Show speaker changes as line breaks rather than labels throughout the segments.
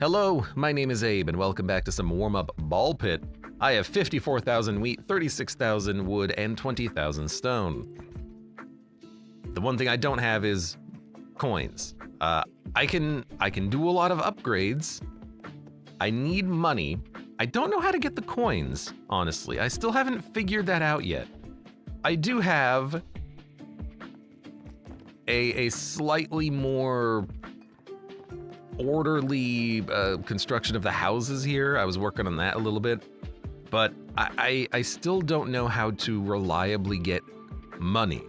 Hello, my name is Abe, and welcome back to some warm-up ball pit. I have 54,000 wheat, 36,000 wood, and 20,000 stone. The one thing I don't have is coins. I can do a lot of upgrades. I need money. I don't know how to get the coins, honestly. I still haven't figured that out yet. I do have a slightly more orderly construction of the houses here. I was working on that a little bit, but I still don't know how to reliably get money.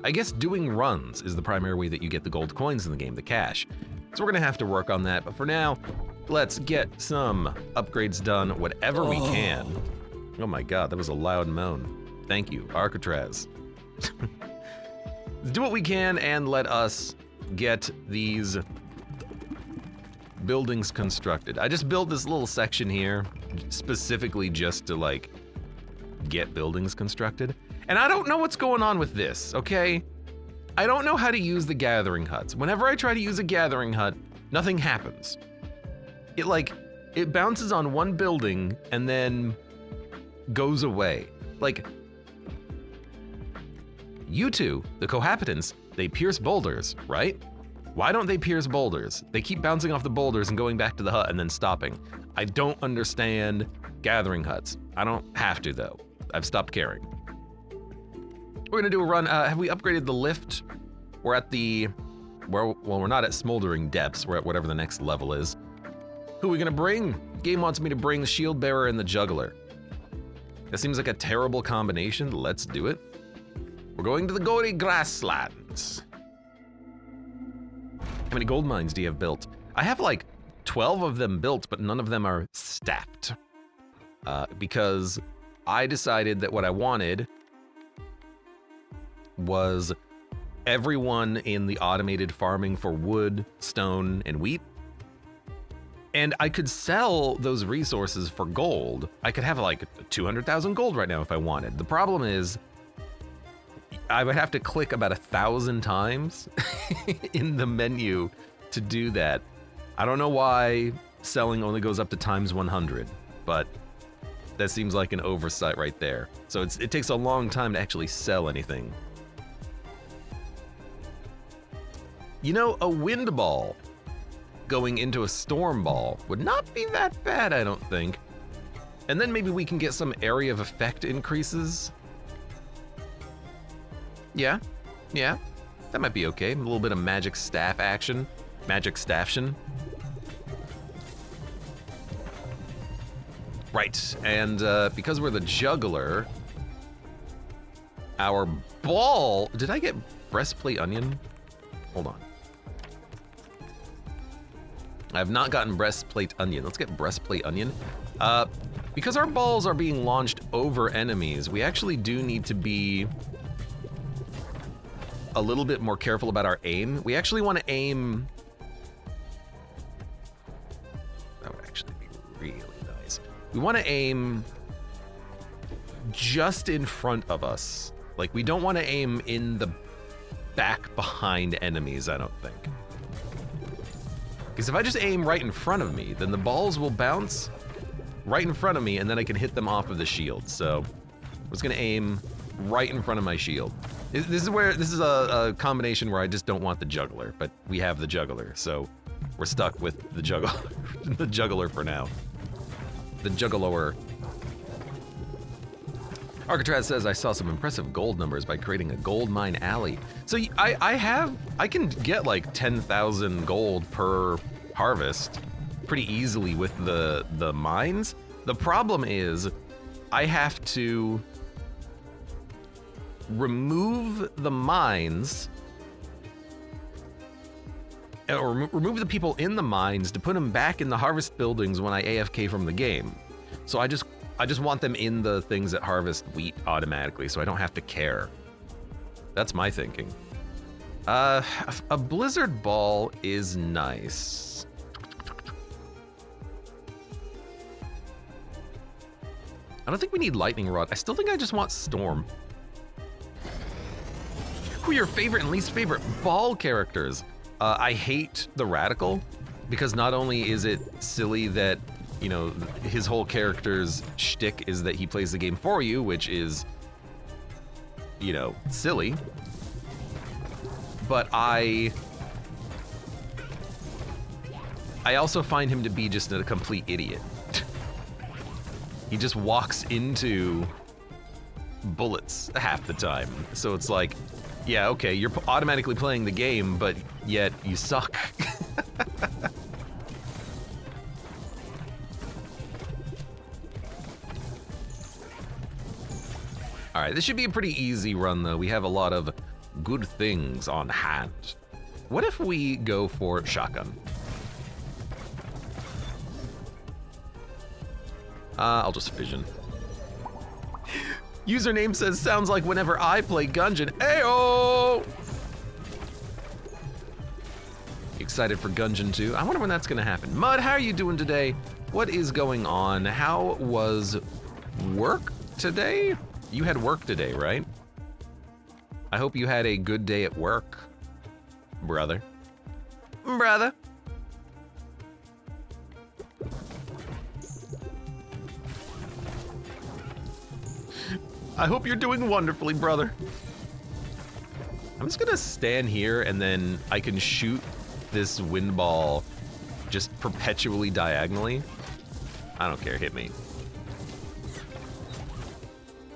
I guess doing runs is the primary way that you get the gold coins in the game, the cash. So we're gonna have to work on that, but for now, let's get some upgrades done, whatever we can. Oh my God, that was a loud moan. Thank you, Alcatraz. Let's do what we can and let us get these buildings constructed. I just built this little section here specifically just to like get buildings constructed. And I don't know what's going on with this, okay? I don't know how to use the gathering huts. Whenever I try to use a gathering hut, nothing happens. It bounces on one building and then goes away. Like, you two, the cohabitants, they pierce boulders, right? Why don't they pierce boulders? They keep bouncing off the boulders and going back to the hut and then stopping. I don't understand gathering huts. I don't have to though. I've stopped caring. We're gonna do a run. Have we upgraded the lift? We're at the, well, we're not at smoldering depths. We're at whatever the next level is. Who are we gonna bring? The game wants me to bring the shield bearer and the juggler. That seems like a terrible combination. Let's do it. We're going to the gory grasslands. How many gold mines do you have built? I have like 12 of them built, but none of them are staffed. Because I decided that what I wanted was everyone in the automated farming for wood, stone, and wheat. And I could sell those resources for gold. I could have like 200,000 gold right now if I wanted. The problem is I would have to click about 1,000 times in the menu to do that. I don't know why selling only goes up to times 100, but that seems like an oversight right there. So it takes a long time to actually sell anything. You know, a wind ball going into a storm ball would not be that bad, I don't think. And then maybe we can get some area of effect increases. Yeah, that might be okay. A little bit of magic staff action, magic stafftion. Right, and because we're the juggler, our ball, did I get breastplate onion? Hold on. I have not gotten breastplate onion. Let's get breastplate onion. Because our balls are being launched over enemies, we actually do need to be a little bit more careful about our aim. We actually want to aim. That would actually be really nice. We want to aim just in front of us. Like, we don't want to aim in the back behind enemies, I don't think. Because if I just aim right in front of me, then the balls will bounce right in front of me and then I can hit them off of the shield. So I was gonna aim right in front of my shield. This is a combination where I just don't want the juggler, but we have the juggler, so we're stuck with the juggler, the juggler for now. The juggler. Alcatraz says, I saw some impressive gold numbers by creating a gold mine alley. So I can get like 10,000 gold per harvest pretty easily with the mines. The problem is I have to remove the mines, or remove the people in the mines to put them back in the harvest buildings when I AFK from the game. So I just want them in the things that harvest wheat automatically, so I don't have to care. That's my thinking. A blizzard ball is nice. I don't think we need lightning rod. I still think I just want storm. Who are your favorite and least favorite ball characters? I hate the radical. Because not only is it silly that, you know, his whole character's shtick is that he plays the game for you, which is, you know, silly, but I also find him to be just a complete idiot. He just walks into bullets half the time. So it's like, yeah, okay, you're automatically playing the game, but yet you suck. All right, this should be a pretty easy run though. We have a lot of good things on hand. What if we go for shotgun? I'll just fission. Username says, sounds like whenever I play Gungeon. Ayo! Excited for Gungeon 2. I wonder when that's gonna happen. Mud, how are you doing today? What is going on? How was work today? You had work today, right? I hope you had a good day at work, brother. Brother. I hope you're doing wonderfully, brother. I'm just gonna stand here and then I can shoot this wind ball just perpetually diagonally. I don't care, hit me.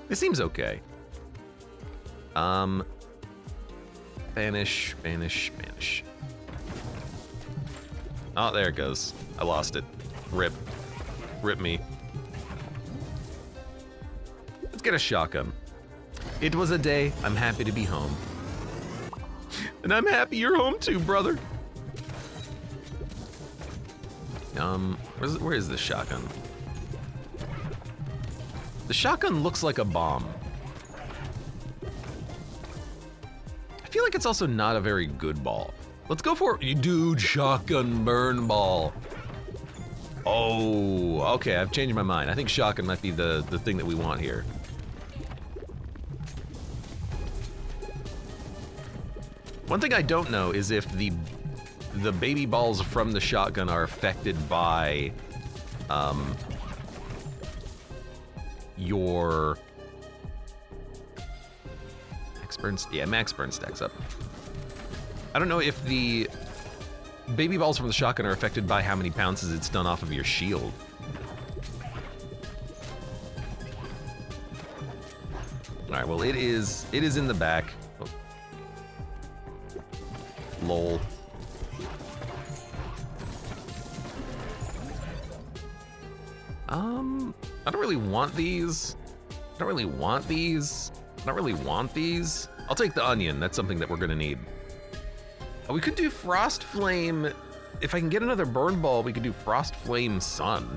It seems okay. Banish, banish, banish. Oh, there it goes. I lost it. Rip. Rip me. Let's get a shotgun. It was a day. I'm happy to be home. And I'm happy you're home too, brother. Where is this shotgun? The shotgun looks like a bomb. I feel like it's also not a very good ball. Let's go for it. Dude, shotgun burn ball. Oh, okay, I've changed my mind. I think shotgun might be the thing that we want here. One thing I don't know is if the baby balls from the shotgun are affected by your max burn stacks up. I don't know if the baby balls from the shotgun are affected by how many pounces it's done off of your shield. All right, well, it is in the back. Oh. Lol. I don't really want these. I don't really want these. I don't really want these. I'll take the onion. That's something that we're gonna need. Oh, we could do Frost Flame. If I can get another burn ball, we could do Frost Flame Sun.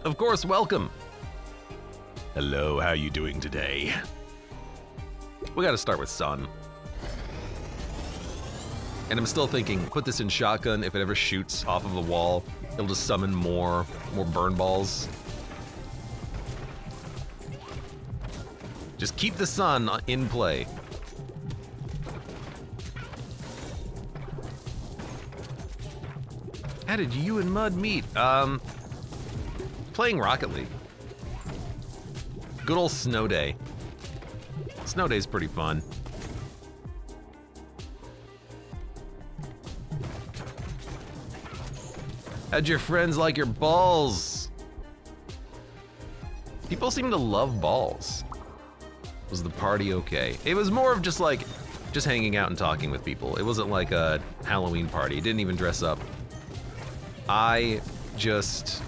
Of course, welcome. Hello, how you doing today? We gotta start with Sun. And I'm still thinking, put this in shotgun. If it ever shoots off of the wall, it'll just summon more burn balls. Just keep the sun in play. How did you and Mud meet? Playing Rocket League. Good old Snow Day. Snow Day's pretty fun. How'd your friends like your balls? People seem to love balls. Was the party okay? It was more of just hanging out and talking with people. It wasn't like a Halloween party. It didn't even dress up. I just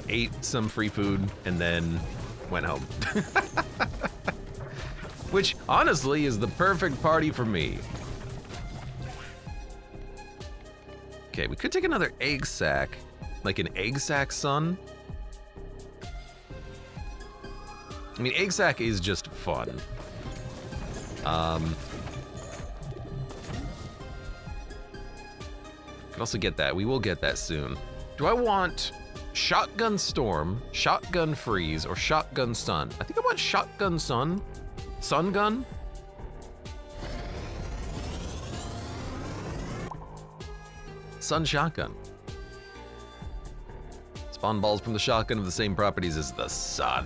ate some free food and then went home. Which honestly is the perfect party for me. Okay, we could take another egg sack. Like an egg sack sun. I mean, egg sack is just fun. Could also get that. We will get that soon. Do I want shotgun storm, shotgun freeze, or shotgun sun? I think I want shotgun sun. Sun gun? Sun shotgun. Spawn balls from the shotgun of the same properties as the sun.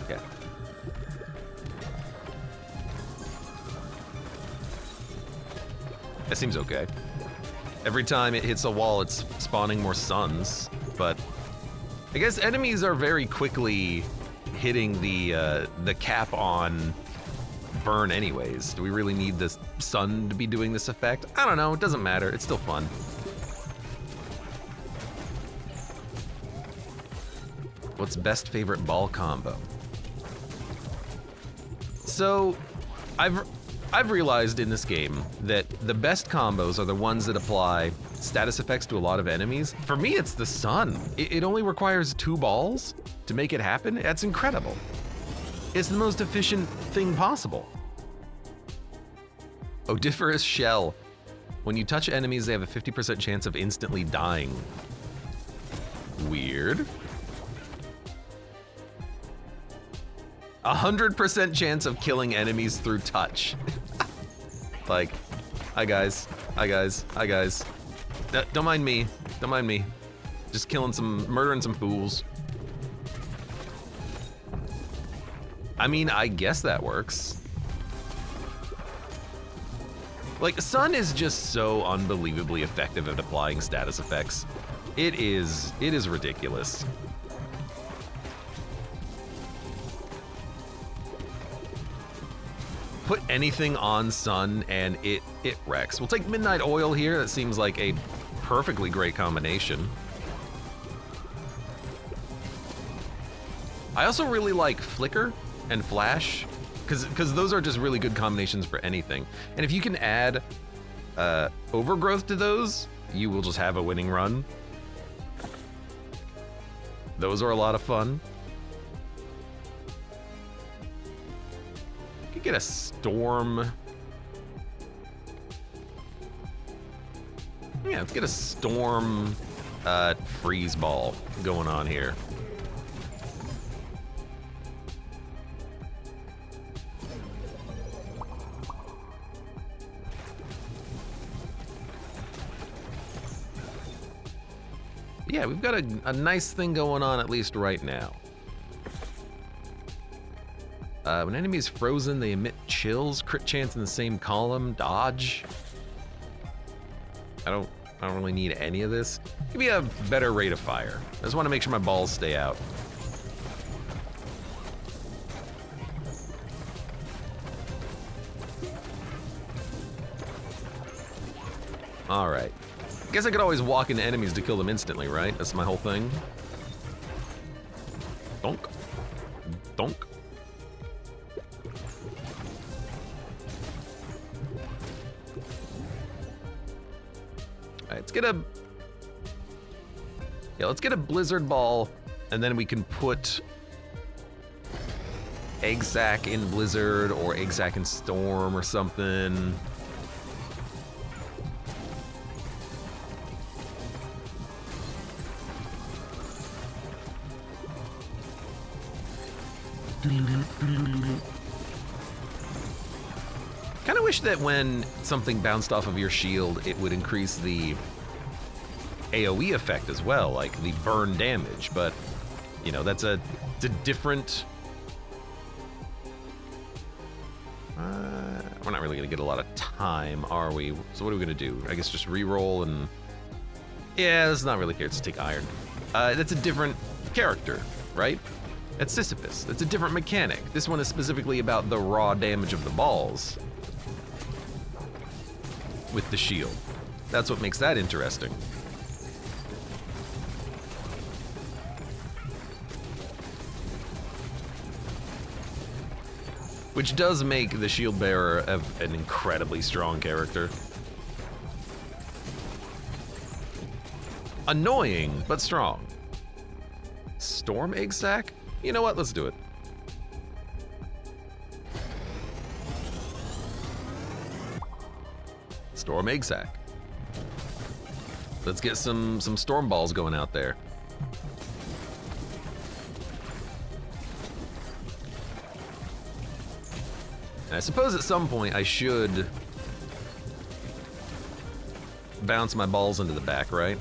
Okay. That seems okay. Every time it hits a wall, it's spawning more suns, but I guess enemies are very quickly hitting the cap on burn anyways. Do we really need the sun to be doing this effect? I don't know, it doesn't matter, it's still fun. What's best favorite ball combo? So, I've realized in this game that the best combos are the ones that apply status effects to a lot of enemies. For me, it's the sun. It only requires 2 balls to make it happen. That's incredible. It's the most efficient thing possible. Odiferous shell. When you touch enemies, they have a 50% chance of instantly dying. Weird. 100% chance of killing enemies through touch. Like, hi guys, hi guys, hi guys. Don't mind me, don't mind me. Just murdering some fools. I mean, I guess that works. Like, Sun is just so unbelievably effective at applying status effects. It is ridiculous. Put anything on Sun and it wrecks. We'll take Midnight Oil here. That seems like a perfectly great combination. I also really like Flicker and Flash, because those are just really good combinations for anything. And if you can add Overgrowth to those, you will just have a winning run. Those are a lot of fun. You could get a Storm. Yeah, let's get a Storm Freeze Ball going on here. Yeah, we've got a nice thing going on at least right now. When enemy is frozen, they emit chills, crit chance in the same column, dodge. I don't really need any of this. Give me a better rate of fire. I just want to make sure my balls stay out. All right. Guess I could always walk into enemies to kill them instantly, right? That's my whole thing. Donk. Donk. Alright, let's get a Blizzard Ball, and then we can put Egg Sack in Blizzard or Egg Sack in Storm or something. Kind of wish that when something bounced off of your shield, it would increase the AoE effect as well, like the burn damage, but you know, it's a different... we're not really gonna get a lot of time, are we? So what are we gonna do? I guess just re-roll and... Yeah, that's not really here, let's take Iron. That's a different character, right? That's Sisyphus. That's a different mechanic. This one is specifically about the raw damage of the balls with the shield. That's what makes that interesting. Which does make the shield bearer an incredibly strong character. Annoying, but strong. Storm Egg Sack? You know what, let's do it. Storm Egg Sack. Let's get some storm balls going out there. And I suppose at some point I should bounce my balls into the back, right?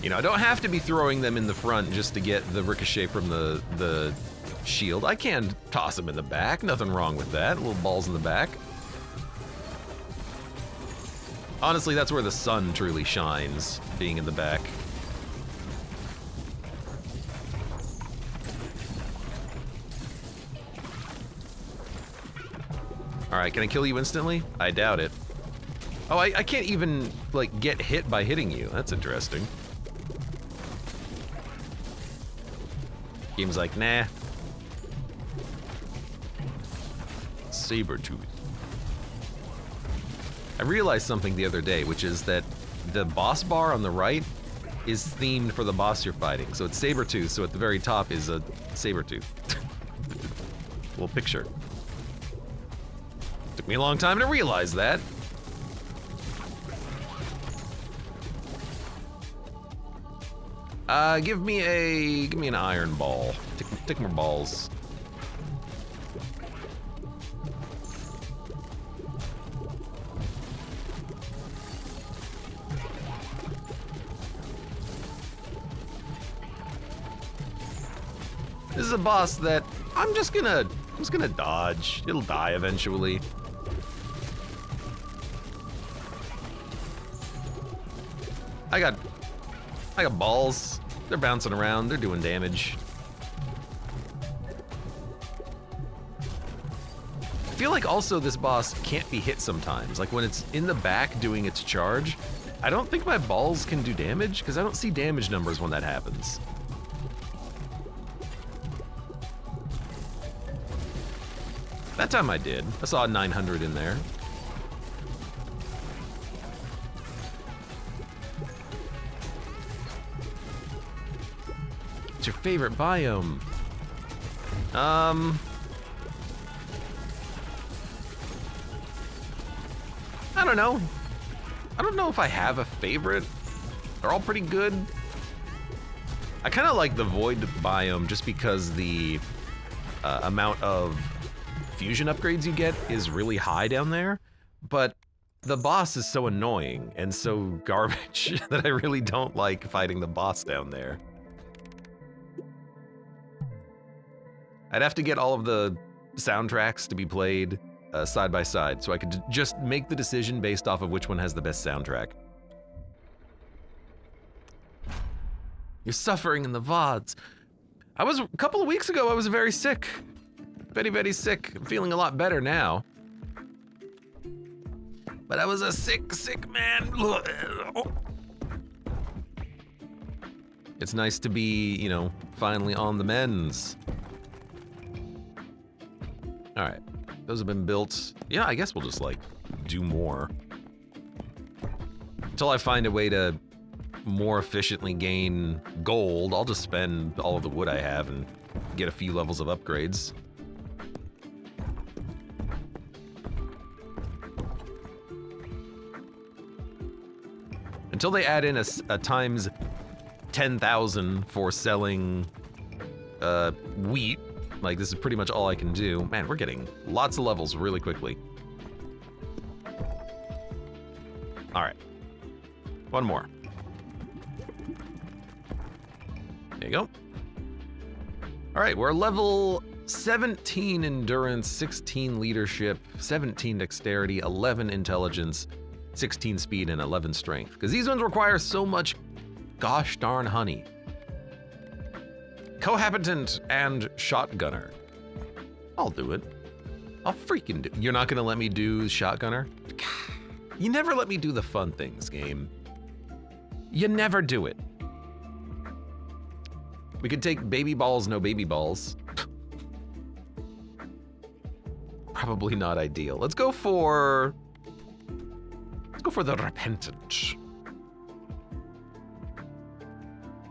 You know, I don't have to be throwing them in the front just to get the ricochet from the shield. I can toss them in the back, nothing wrong with that. Little balls in the back. Honestly, that's where the sun truly shines, being in the back. All right, can I kill you instantly? I doubt it. Oh, I can't even, like, get hit by hitting you. That's interesting. Game's like, nah. Sabertooth. I realized something the other day, which is that the boss bar on the right is themed for the boss you're fighting. So it's Sabertooth, so at the very top is a Sabertooth. Little picture. Took me a long time to realize that. Give me an iron ball. Take more balls. This is a boss that I'm just gonna dodge. It'll die eventually. I got balls. They're bouncing around. They're doing damage. I feel like also this boss can't be hit sometimes. Like when it's in the back doing its charge, I don't think my balls can do damage because I don't see damage numbers when that happens. That time I did. I saw a 900 in there. What's your favorite biome? I don't know. I don't know if I have a favorite. They're all pretty good. I kind of like the void biome just because the amount of fusion upgrades you get is really high down there, but the boss is so annoying and so garbage that I really don't like fighting the boss down there. I'd have to get all of the soundtracks to be played side by side so I could just make the decision based off of which one has the best soundtrack. You're suffering in the VODs. A couple of weeks ago, I was very sick. Very, very sick. I'm feeling a lot better now. But I was a sick, sick man. It's nice to be, you know, finally on the mends. All right, those have been built. Yeah, I guess we'll just like do more. Until I find a way to more efficiently gain gold, I'll just spend all of the wood I have and get a few levels of upgrades. Until they add in a times 10,000 for selling wheat, like this is pretty much all I can do. Man, we're getting lots of levels really quickly. All right, one more. There you go. All right, we're level 17 endurance, 16 leadership, 17 dexterity, 11 intelligence, 16 speed, and 11 strength. Because these ones require so much gosh darn honey. Cohabitant and shotgunner. I'll do it. I'll freaking do it. You're not gonna let me do shotgunner? You never let me do the fun things, game. You never do it. We could take baby balls, no baby balls. Probably not ideal. Let's go for the repentant.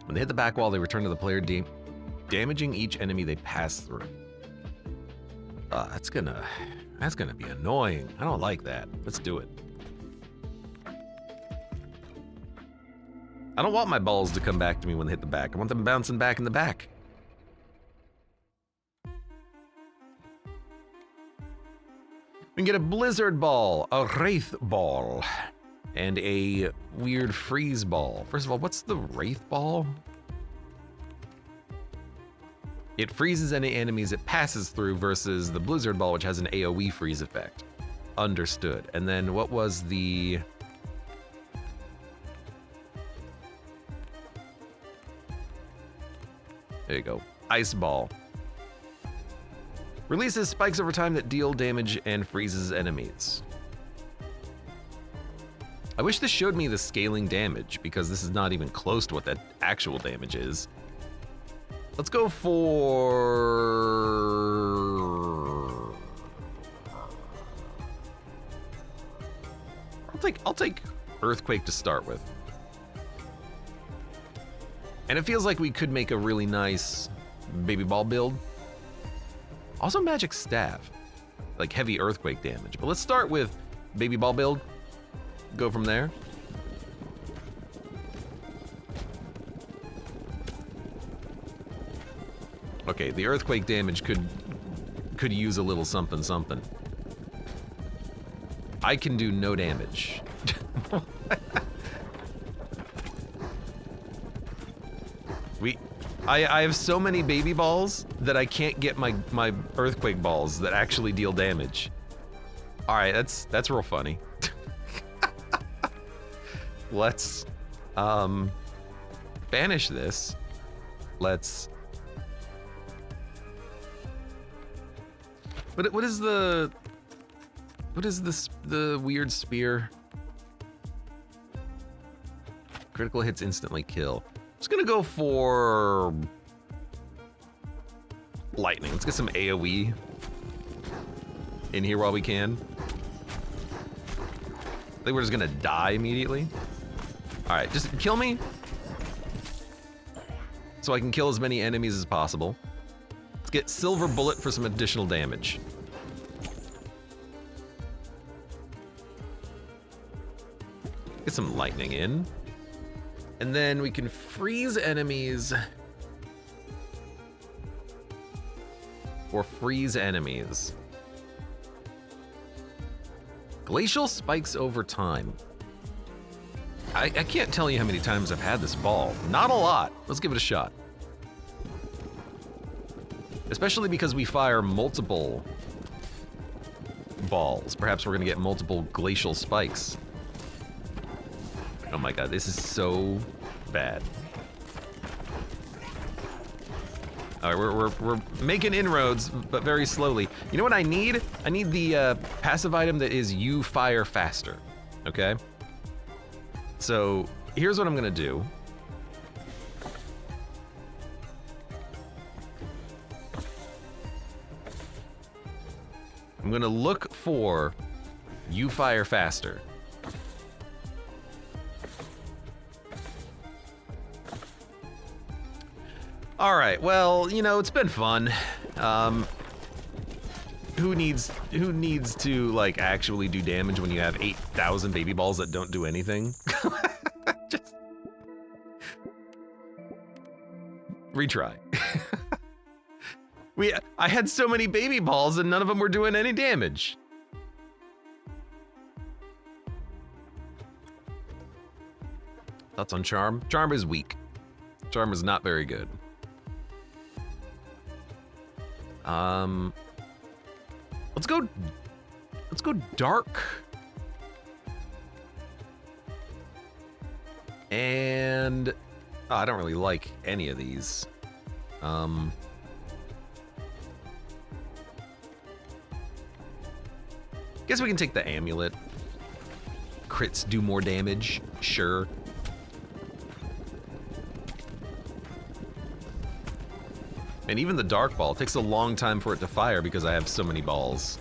When they hit the back wall, they return to the player, damaging each enemy they pass through. That's gonna That's gonna be annoying. I don't like that. Let's do it. I don't want my balls to come back to me when they hit the back. I want them bouncing back in the back. We can get a blizzard ball, a wraith ball, and a weird freeze ball. First of all, what's the wraith ball? It freezes any enemies it passes through versus the blizzard ball, which has an AoE freeze effect. Understood. And then what was the... There you go. Ice ball. Releases spikes over time that deal damage and freezes enemies. I wish this showed me the scaling damage, because this is not even close to what that actual damage is. Let's go for... I'll take Earthquake to start with. And it feels like we could make a really nice baby ball build. Also magic staff, like heavy earthquake damage. But let's start with baby ball build, go from there. Okay, the earthquake damage could use a little something something. I can do no damage. I have so many baby balls that I can't get my earthquake balls that actually deal damage. All right, that's real funny. Let's banish this. Let's. What is the weird spear? Critical hits instantly kill. I'm just gonna go for lightning. Let's get some AoE in here while we can. I think we're just gonna die immediately. All right, just kill me so I can kill as many enemies as possible. Let's get silver bullet for some additional damage. Get some lightning in. And then we can freeze enemies. Or freeze enemies. Glacial spikes over time. I can't tell you how many times I've had this ball. Not a lot. Let's give it a shot. Especially because we fire multiple balls. Perhaps we're gonna get multiple glacial spikes. Oh my god, this is so bad. All right, we're making inroads, but very slowly. You know what I need? I need the passive item that is you fire faster, okay? So here's what I'm gonna do. I'm gonna look for you fire faster. All right, well, you know, it's been fun. Who needs to like actually do damage when you have 8,000 baby balls that don't do anything? Just retry. I had so many baby balls and none of them were doing any damage. Thoughts on Charm? Charm is weak. Charm is not very good. Let's go dark. And I don't really like any of these. Guess we can take the amulet. Crits do more damage, sure. And even the dark ball, it takes a long time for it to fire because I have so many balls.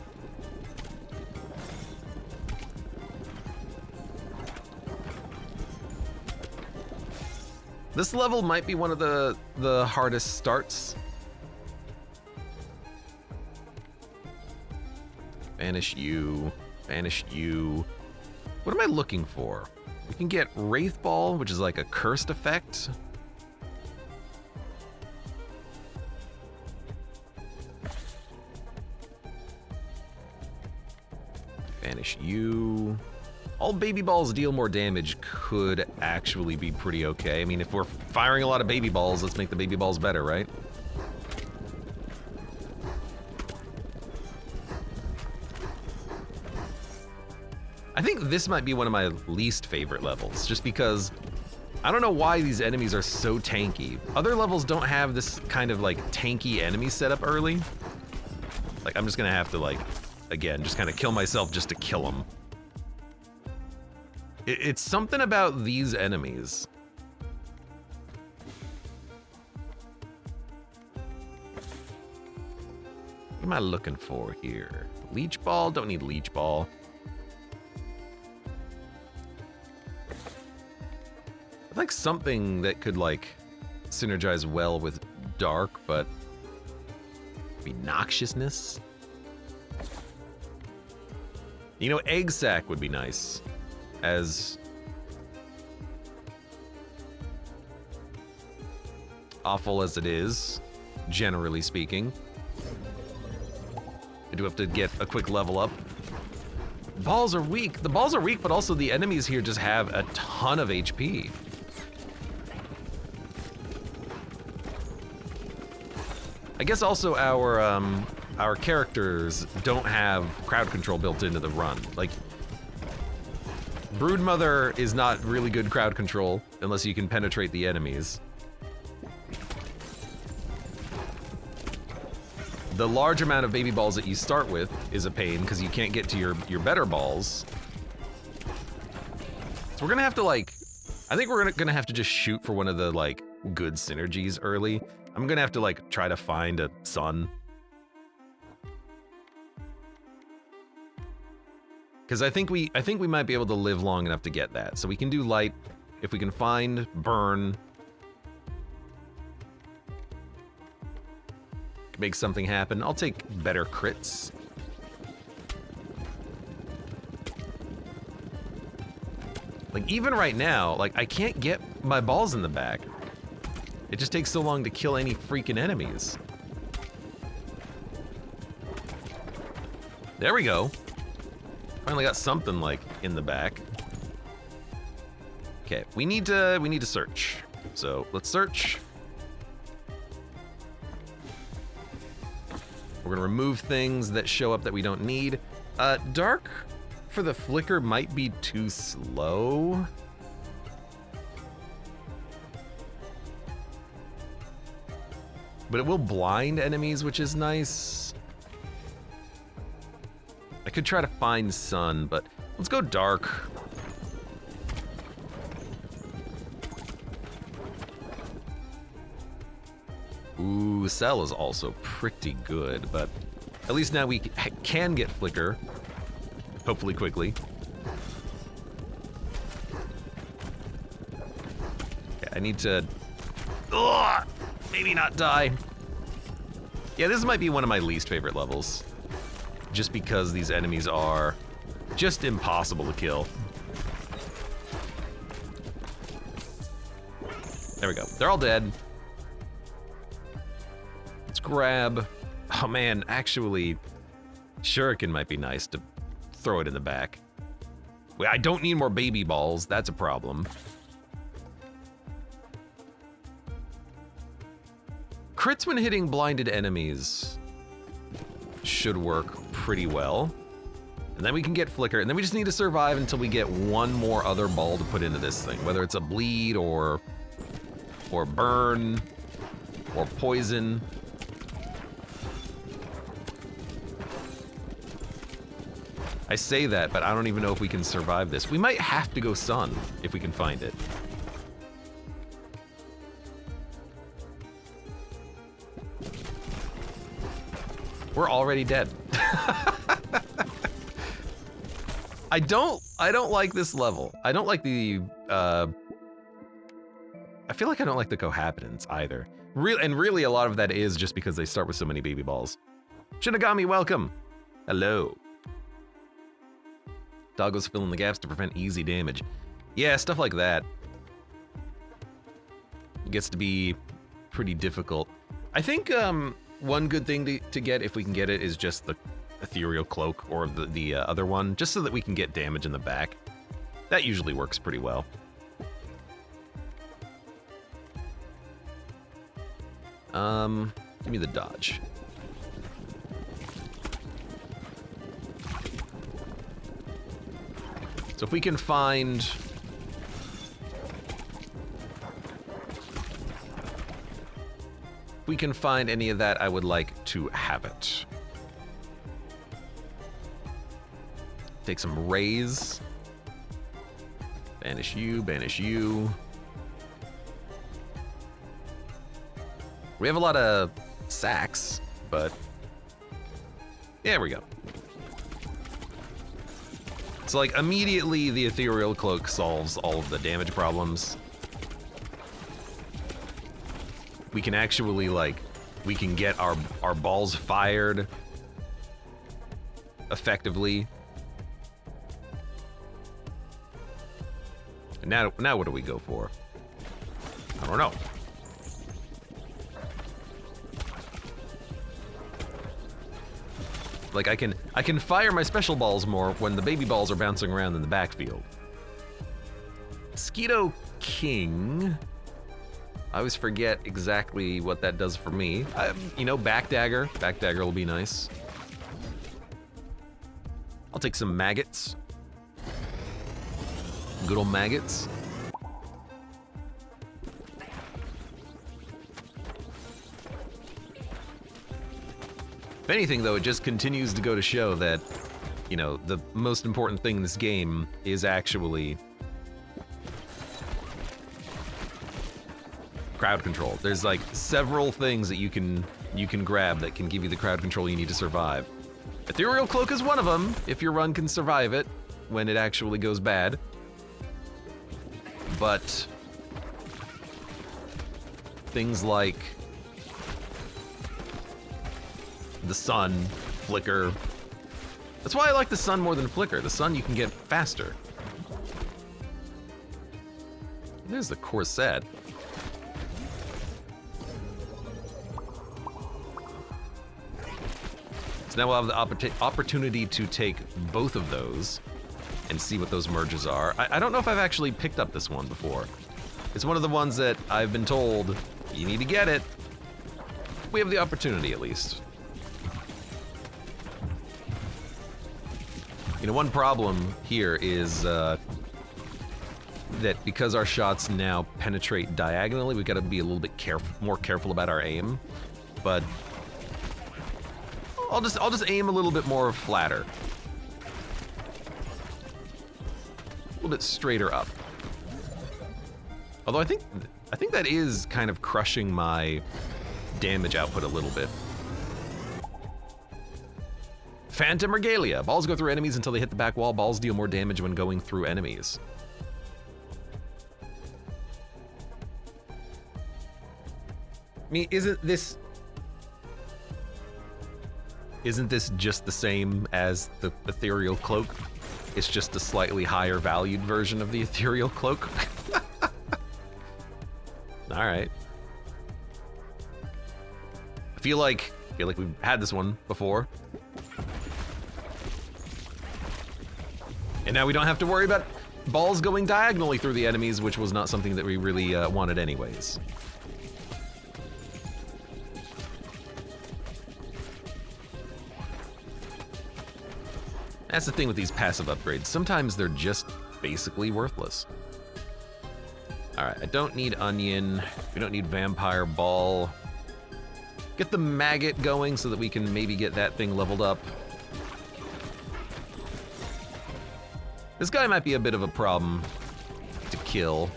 This level might be one of the hardest starts. Banish you. Banish you. What am I looking for? We can get Wraith Ball, which is like a cursed effect. Banish you. All baby balls deal more damage could actually be pretty okay. I mean, if we're firing a lot of baby balls, let's make the baby balls better, right? I think this might be one of my least favorite levels, just because I don't know why these enemies are so tanky. Other levels don't have this kind of like tanky enemy setup early. Like, I'm just gonna have to like, again, just kind of kill myself just to kill them. It's something about these enemies. What am I looking for here? Leech Ball? Don't need Leech Ball. I'd like something that could like synergize well with Dark, but maybe Noxiousness? You know, Egg Sac would be nice. As awful as it is, generally speaking. I do have to get a quick level up. Balls are weak. The balls are weak, but also the enemies here just have a ton of HP. I guess also our characters don't have crowd control built into the run. Like, Broodmother is not really good crowd control unless you can penetrate the enemies. The large amount of baby balls that you start with is a pain because you can't get to your better balls. So we're gonna have to like, I think we're gonna have to just shoot for one of the like good synergies early. I'm gonna have to like try to find a sun. Because I think we might be able to live long enough to get that. So we can do light if we can find burn. Make something happen. I'll take better crits. Like even right now, like I can't get my balls in the back. It just takes so long to kill any freaking enemies. There we go. Finally got something like in the back. Okay, we need to search. So let's search. We're gonna remove things that show up that we don't need. Dark for the flicker might be too slow. But it will blind enemies, which is nice. I could try to find sun, but let's go dark. Ooh, Cell is also pretty good, but at least now we can get flicker, hopefully quickly. Okay, I need to, maybe not die. Yeah, this might be one of my least favorite levels, just because these enemies are just impossible to kill. There we go, they're all dead. Let's grab, oh man, actually, Shuriken might be nice to throw it in the back. Wait, I don't need more baby balls, that's a problem. Crits when hitting blinded enemies should work pretty well. And then we can get flicker, and then we just need to survive until we get one more other ball to put into this thing, whether it's a bleed or burn or poison. I say that, but I don't even know if we can survive this. We might have to go sun if we can find it. We're already dead. I don't like this level. I don't like the, I feel like I don't like the cohabitants either. Really a lot of that is just because they start with so many baby balls. Shinigami, welcome. Hello. Doggos fill in the gaps to prevent easy damage. Yeah, stuff like that. It gets to be pretty difficult. I think one good thing to get, if we can get it, is just the ethereal cloak or the other one, just so that we can get damage in the back. That usually works pretty well. Give me the dodge. So if we can find... If we can find any of that, I would like to have it. Take some rays. Banish you, banish you. We have a lot of sacks, but there we go. So like immediately the ethereal cloak solves all of the damage problems. We can actually we can get our balls fired effectively. Now what do we go for? I don't know. Like I can fire my special balls more when the baby balls are bouncing around in the backfield. Mosquito King. I always forget exactly what that does for me. You know, back dagger. Back dagger will be nice. I'll take some maggots. Good old maggots. If anything, though, it just continues to go to show that, you know, the most important thing in this game is actually crowd control. There's like several things that you can grab that can give you the crowd control you need to survive. Ethereal Cloak is one of them, if your run can survive it when it actually goes bad. But things like the sun, flicker. That's why I like the sun more than flicker. The sun you can get faster. There's the corset. So now we'll have the opportunity to take both of those and see what those merges are. I don't know if I've actually picked up this one before. It's one of the ones that I've been told, you need to get it. We have the opportunity at least. You know, one problem here is that because our shots now penetrate diagonally, we've got to be a little bit more careful about our aim. But I'll just aim a little bit more flatter. A little bit straighter up. Although I think that is kind of crushing my damage output a little bit. Phantom Regalia. Balls go through enemies until they hit the back wall. Balls deal more damage when going through enemies. I mean, isn't this just the same as the Ethereal Cloak? It's just a slightly higher valued version of the Ethereal Cloak. All right. I feel like we've had this one before. And now we don't have to worry about balls going diagonally through the enemies, which was not something that we really wanted anyways. That's the thing with these passive upgrades. Sometimes they're just basically worthless. All right, I don't need onion. We don't need vampire ball. Get the maggot going so that we can maybe get that thing leveled up. This guy might be a bit of a problem to kill,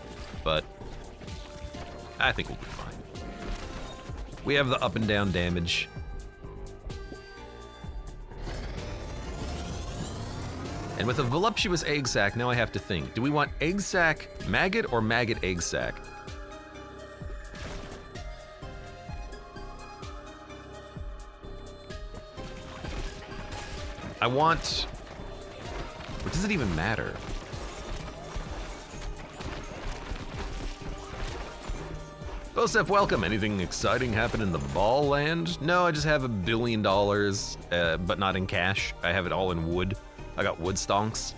but I think we'll be fine. We have the up and down damage. And with a voluptuous egg sac, now I have to think. Do we want egg sac maggot or maggot egg sac? I want Or does it even matter? Bosef, welcome. Anything exciting happen in the ball land? No, I just have $1 billion, but not in cash. I have it all in wood. I got wood stonks.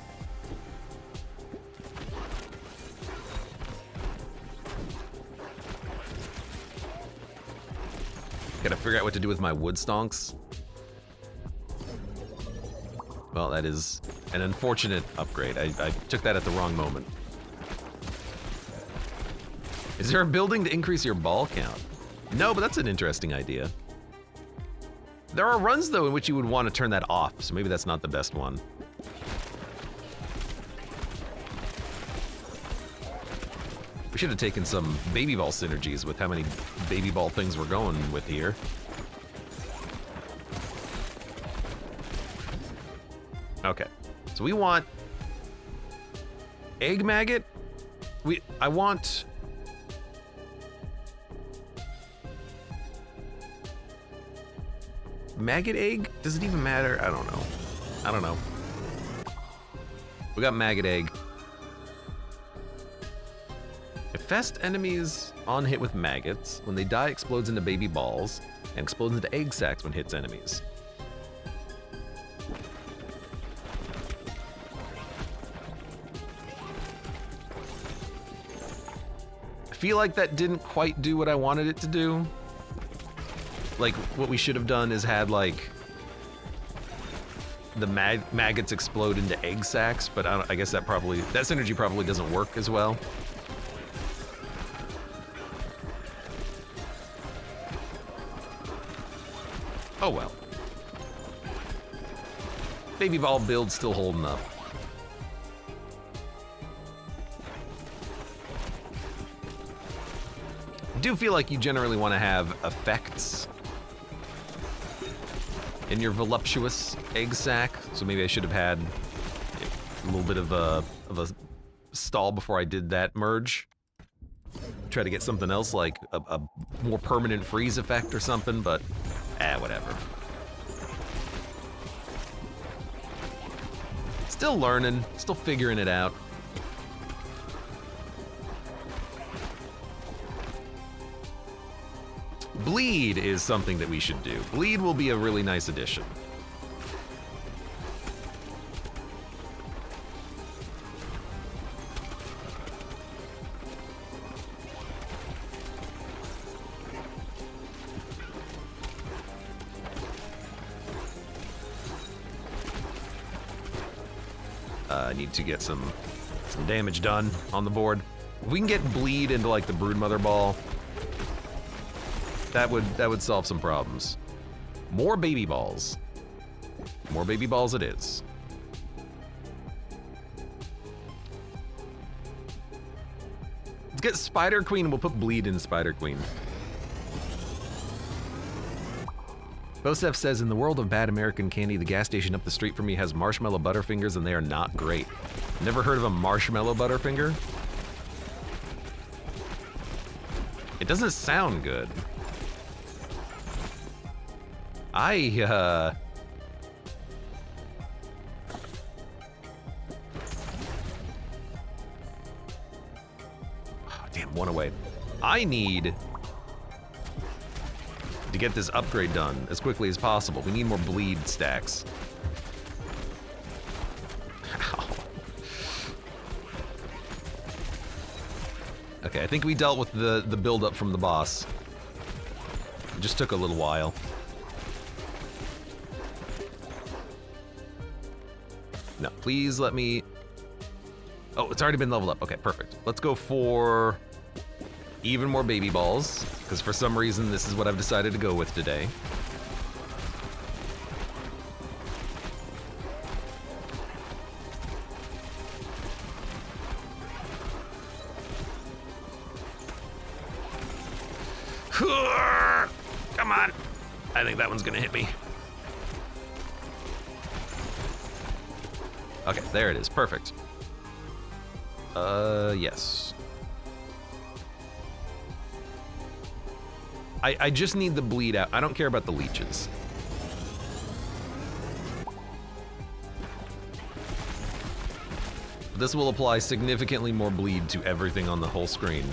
Gotta figure out what to do with my wood stonks. Well, that is an unfortunate upgrade. I took that at the wrong moment. Is there a building to increase your ball count? No, but that's an interesting idea. There are runs, though, in which you would want to turn that off, so maybe that's not the best one. We should have taken some baby ball synergies with how many baby ball things we're going with here. Okay, so we want egg maggot. I want maggot egg? Does it even matter? I don't know. I don't know. We got maggot egg. Infest enemies on hit with maggots. When they die, explodes into baby balls and explodes into egg sacs when hits enemies. I feel like that didn't quite do what I wanted it to do. Like, what we should have done is had, like, the maggots explode into egg sacs, but I guess that synergy probably doesn't work as well. Oh well. Baby ball build still holding up. I do feel like you generally want to have effects in your voluptuous egg sac, so maybe I should have had a little bit of a stall before I did that merge. Try to get something else like a more permanent freeze effect or something, but whatever. Still learning, still figuring it out. Bleed is something that we should do. Bleed will be a really nice addition. I need to get some damage done on the board. If we can get bleed into like the broodmother ball, that would solve some problems. More baby balls. More baby balls it is. Let's get Spider Queen. We'll put bleed in Spider Queen. Bosef says, in the world of bad American candy, the gas station up the street from me has marshmallow Butterfingers and they are not great. Never heard of a marshmallow Butterfinger? It doesn't sound good. Oh, damn, one away. I need to get this upgrade done as quickly as possible. We need more bleed stacks. Ow. Okay, I think we dealt with the build-up from the boss. It just took a little while. No, please let me... Oh, it's already been leveled up. Okay, perfect. Let's go for even more baby balls, because for some reason this is what I've decided to go with today. Come on. I think that one's gonna hit me. Okay, there it is. Perfect. Yes. I just need the bleed out. I don't care about the leeches. This will apply significantly more bleed to everything on the whole screen.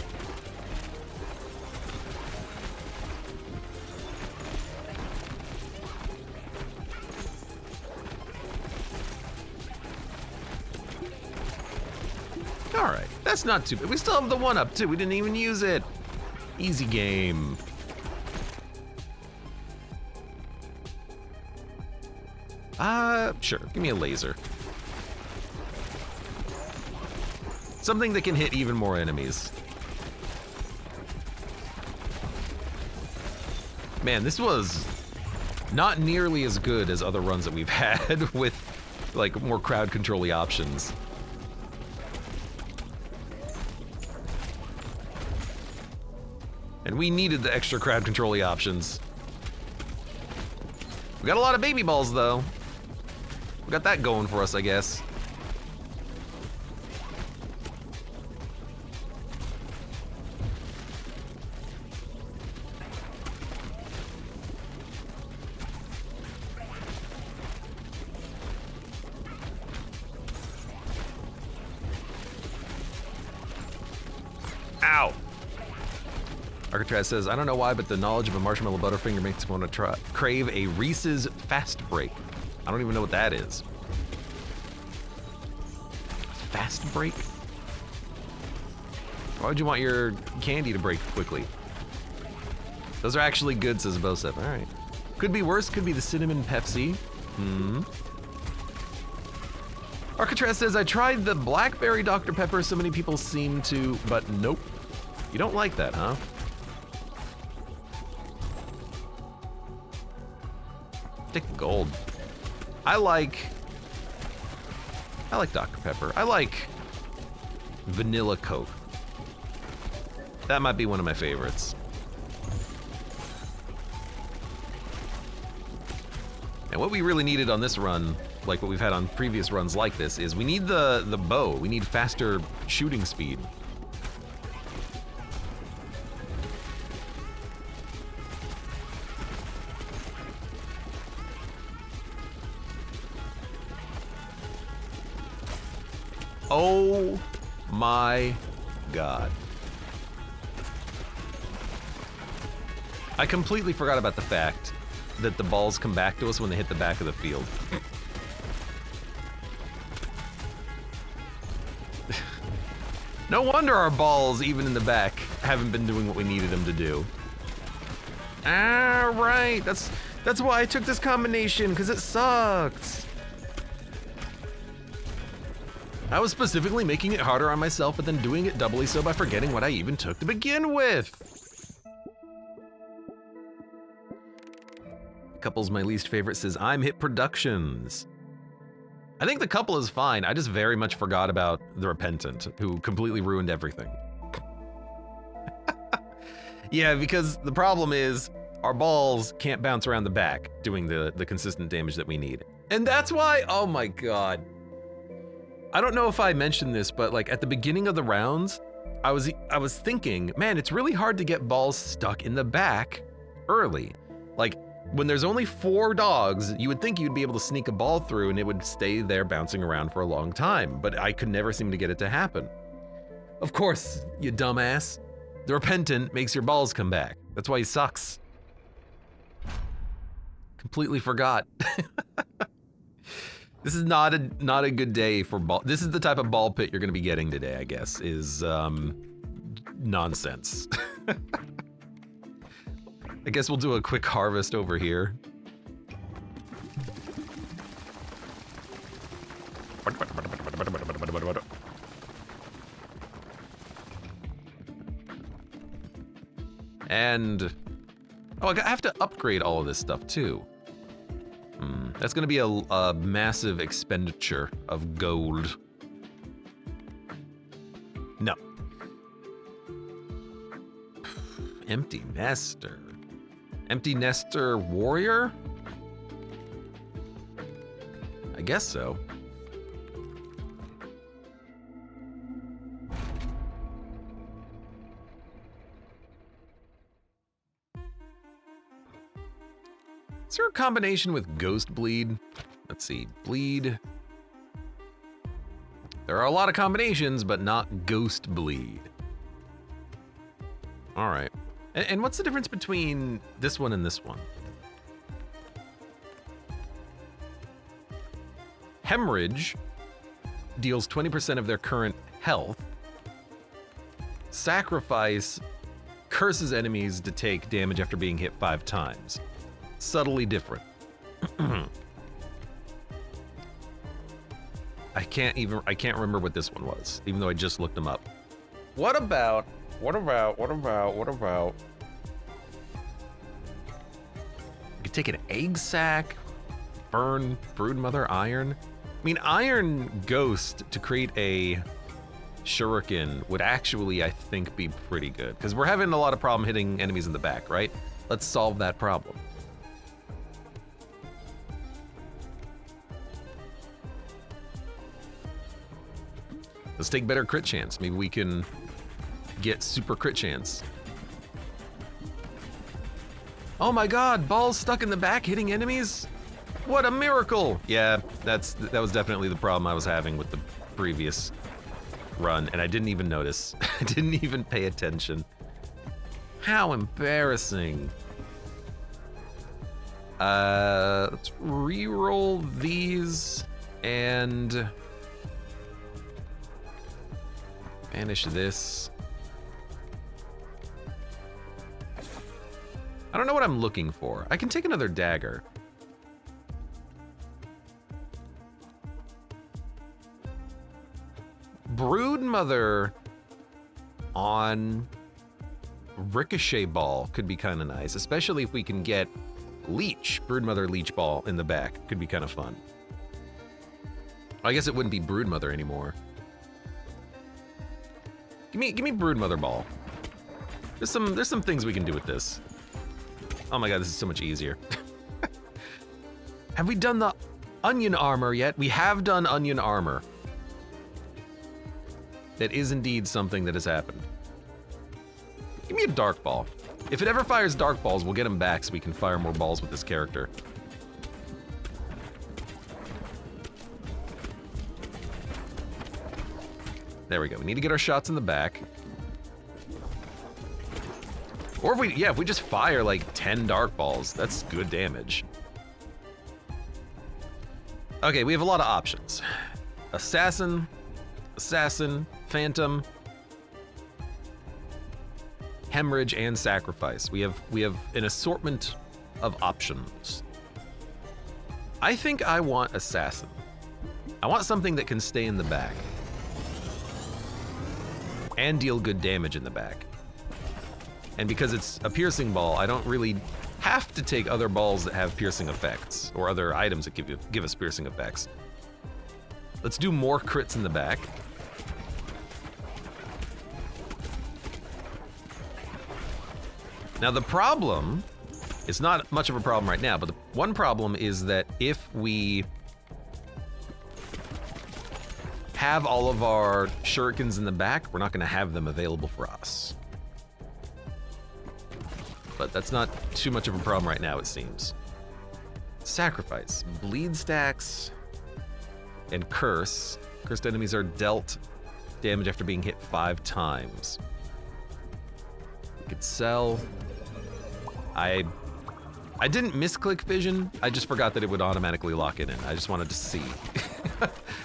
Alright, that's not too bad. We still have the 1-up too. We didn't even use it. Easy game. Sure, give me a laser. Something that can hit even more enemies. Man, this was not nearly as good as other runs that we've had with like more crowd control-y options. And we needed the extra crowd control-y options. We got a lot of baby balls though. We got that going for us, I guess. Ow! Arcatraz says, I don't know why, but the knowledge of a marshmallow butterfinger makes me want to crave a Reese's Fast Break. I don't even know what that is. Fast break? Why would you want your candy to break quickly? Those are actually good, says Bosep. All right. Could be worse, could be the cinnamon Pepsi. Arcatraz says, I tried the blackberry Dr. Pepper, so many people seem to, but nope. You don't like that, huh? Stick gold. I like Dr. Pepper. I like vanilla Coke. That might be one of my favorites. And what we really needed on this run, like what we've had on previous runs like this, is we need the bow. We need faster shooting speed. Oh my God. I completely forgot about the fact that the balls come back to us when they hit the back of the field. No wonder our balls, even in the back, haven't been doing what we needed them to do. Ah, right. That's why I took this combination, because it sucks. I was specifically making it harder on myself, but then doing it doubly so by forgetting what I even took to begin with. Couple's my least favorite, says I'm Hit Productions. I think the couple is fine. I just very much forgot about the Repentant, who completely ruined everything. Yeah, because the problem is our balls can't bounce around the back doing the consistent damage that we need. And that's why, oh my God. I don't know if I mentioned this, but like at the beginning of the rounds, I was thinking, man, it's really hard to get balls stuck in the back early. Like when there's only 4 dogs, you would think you'd be able to sneak a ball through and it would stay there bouncing around for a long time, but I could never seem to get it to happen. Of course, you dumbass. The Repentant makes your balls come back. That's why he sucks. Completely forgot. This is not a good day for ball. This is the type of ball pit you're gonna be getting today, I guess, is nonsense. I guess we'll do a quick harvest over here. And, oh, I have to upgrade all of this stuff too. That's gonna be a massive expenditure of gold. No. Empty nester. Empty nester warrior? I guess so. Is there a combination with ghost bleed? Let's see, bleed. There are a lot of combinations, but not ghost bleed. All right. And what's the difference between this one and this one? Hemorrhage deals 20% of their current health. Sacrifice curses enemies to take damage after being hit 5 times. Subtly different. I can't remember what this one was, even though I just looked them up. What about? We could take an egg sack, burn broodmother iron. I mean, iron ghost to create a shuriken would actually, I think, be pretty good, because we're having a lot of problem hitting enemies in the back, right? Let's solve that problem. Let's take better crit chance. Maybe we can get super crit chance. Oh my god, balls stuck in the back hitting enemies? What a miracle! Yeah, that was definitely the problem I was having with the previous run, and I didn't even notice. I didn't even pay attention. How embarrassing. Let's re-roll these and banish this. I don't know what I'm looking for. I can take another dagger. Broodmother on ricochet ball could be kind of nice, especially if we can get leech, broodmother leech ball in the back. Could be kind of fun. I guess it wouldn't be broodmother anymore. Give me broodmother ball. There's some things we can do with this. Oh my god, this is so much easier. Have we done the onion armor yet? We have done onion armor. That is indeed something that has happened. Give me a dark ball. If it ever fires dark balls, we'll get them back so we can fire more balls with this character. There we go. We need to get our shots in the back. Or if we just fire like 10 dark balls, that's good damage. Okay, we have a lot of options. Assassin, phantom, hemorrhage, and sacrifice. We have an assortment of options. I think I want assassin. I want something that can stay in the back and deal good damage in the back. And because it's a piercing ball, I don't really have to take other balls that have piercing effects or other items that give us piercing effects. Let's do more crits in the back. Now the problem, it's not much of a problem right now, but the one problem is that if we have all of our shurikens in the back, we're not gonna have them available for us. But that's not too much of a problem right now, it seems. Sacrifice, bleed stacks, and curse. Cursed enemies are dealt damage after being hit 5 times. We could sell. I didn't misclick vision, I just forgot that it would automatically lock it in. I just wanted to see.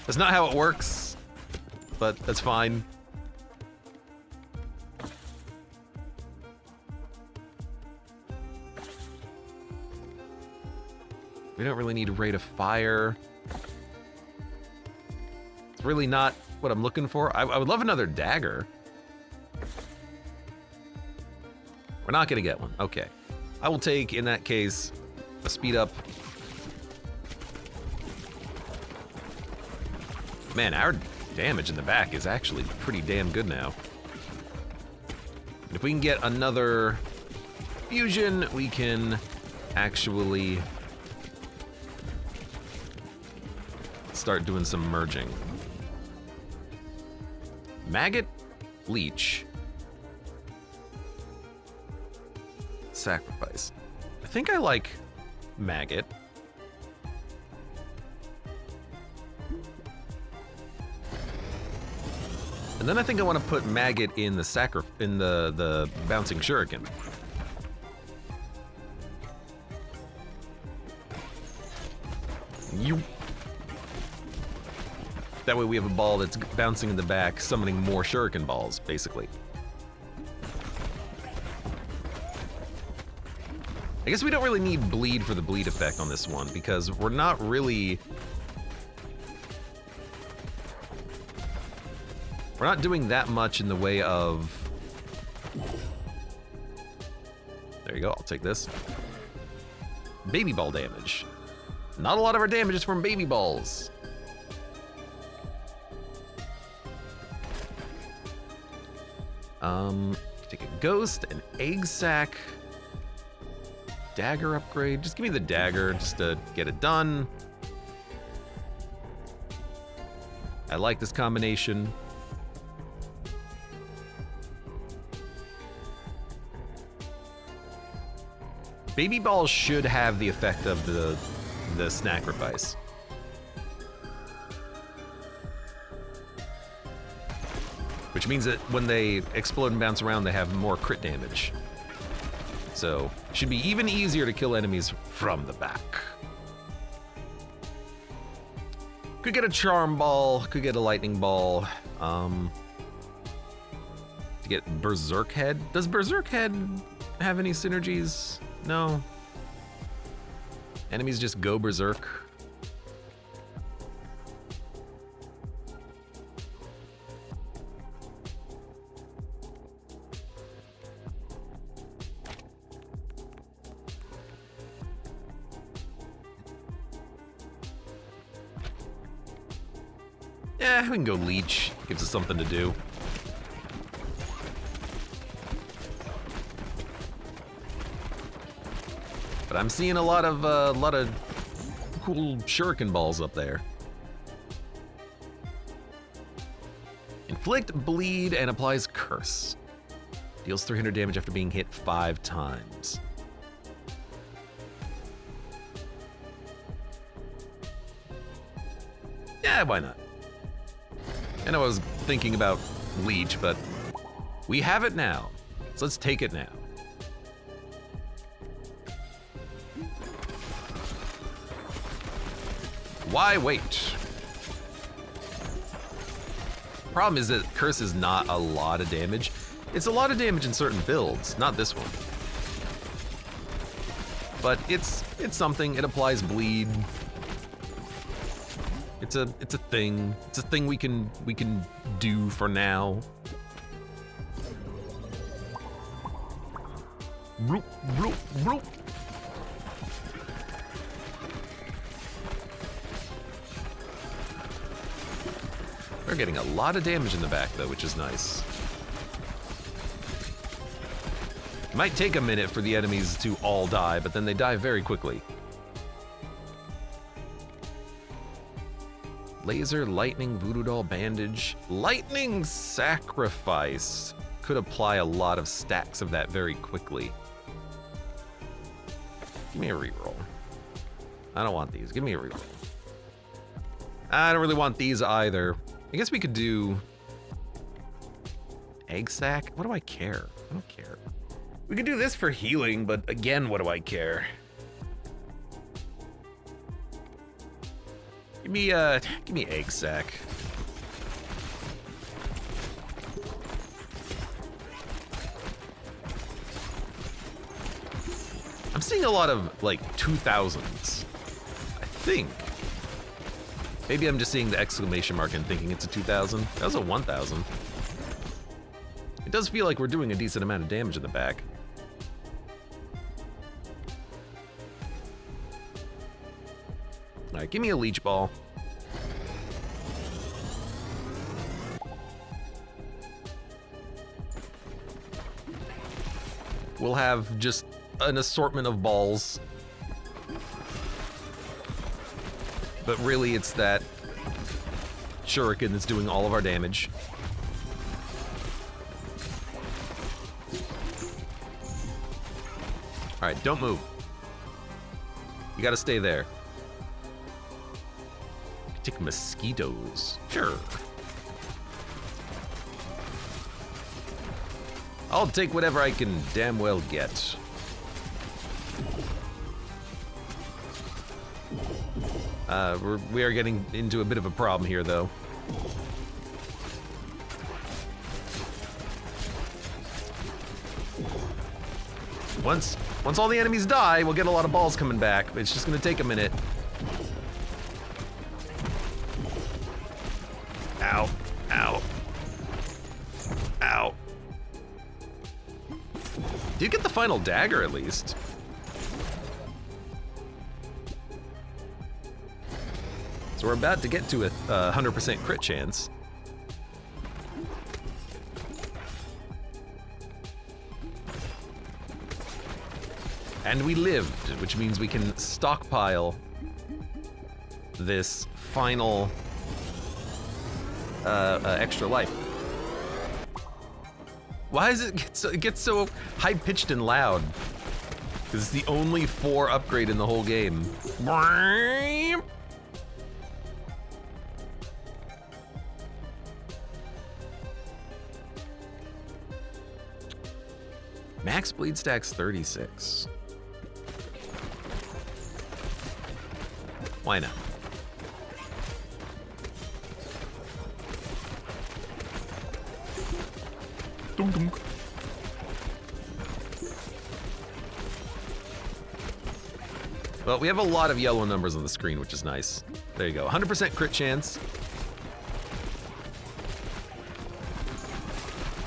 That's not how it works, but that's fine. We don't really need a rate of fire. It's really not what I'm looking for. I would love another dagger. We're not gonna get one, okay. I will take, in that case, a speed up. Man, our damage in the back is actually pretty damn good now. If we can get another fusion, we can actually start doing some merging. Maggot, leech, sacrifice. I think I like maggot. And then I think I want to put Maggot in the bouncing shuriken. That way we have a ball that's bouncing in the back, summoning more shuriken balls, basically. I guess we don't really need bleed for the bleed effect on this one, because we're not really... We're not doing that much in the way of... There you go, I'll take this. Baby ball damage. Not a lot of our damage is from baby balls. Take a ghost, an egg sack, dagger upgrade. Just give me the dagger just to get it done. I like this combination. Baby balls should have the effect of the sacrifice. Which means that when they explode and bounce around, they have more crit damage. So, should be even easier to kill enemies from the back. Could get a charm ball, could get a lightning ball. To get Berserk Head. Does Berserk Head have any synergies? No. Enemies just go berserk. Yeah, we can go leech. Gives us something to do. But I'm seeing a lot of cool shuriken balls up there. Inflict bleed and applies curse. Deals 300 damage after being hit 5 times. Yeah, why not? I know I was thinking about leech, but we have it now. So let's take it now. Why wait? Problem is that curse is not a lot of damage. It's a lot of damage in certain builds, not this one. But it's something. It applies bleed. It's a thing. It's a thing we can do for now. Bloop, bloop, bloop. We're getting a lot of damage in the back though, which is nice. It might take a minute for the enemies to all die, but then they die very quickly. Laser, lightning, voodoo doll, bandage. Lightning sacrifice could apply a lot of stacks of that very quickly. Give me a reroll. I don't want these. Give me a reroll. I don't really want these either. I guess we could do egg sack. What do I care? I don't care. We could do this for healing, but again, what do I care? Give me egg sack. I'm seeing a lot of like 2000s. I think. Maybe I'm just seeing the exclamation mark and thinking it's a 2000. That was a 1000. It does feel like we're doing a decent amount of damage in the back. All right, give me a leech ball. We'll have just an assortment of balls. But really, it's that shuriken that's doing all of our damage. All right, don't move. You gotta stay there. Take mosquitoes. Sure. I'll take whatever I can damn well get. We are getting into a bit of a problem here, though. Once all the enemies die, we'll get a lot of balls coming back. It's just gonna take a minute. Ow. Ow. Ow. Did get the final dagger, at least. So we're about to get to a 100% crit chance. And we lived, which means we can stockpile this final extra life. Why does it get so high-pitched and loud? Because it's the only 4 upgrade in the whole game. Max bleed stacks 36. Why not? Dunk dunk. Well, we have a lot of yellow numbers on the screen, which is nice. There you go, 100% crit chance.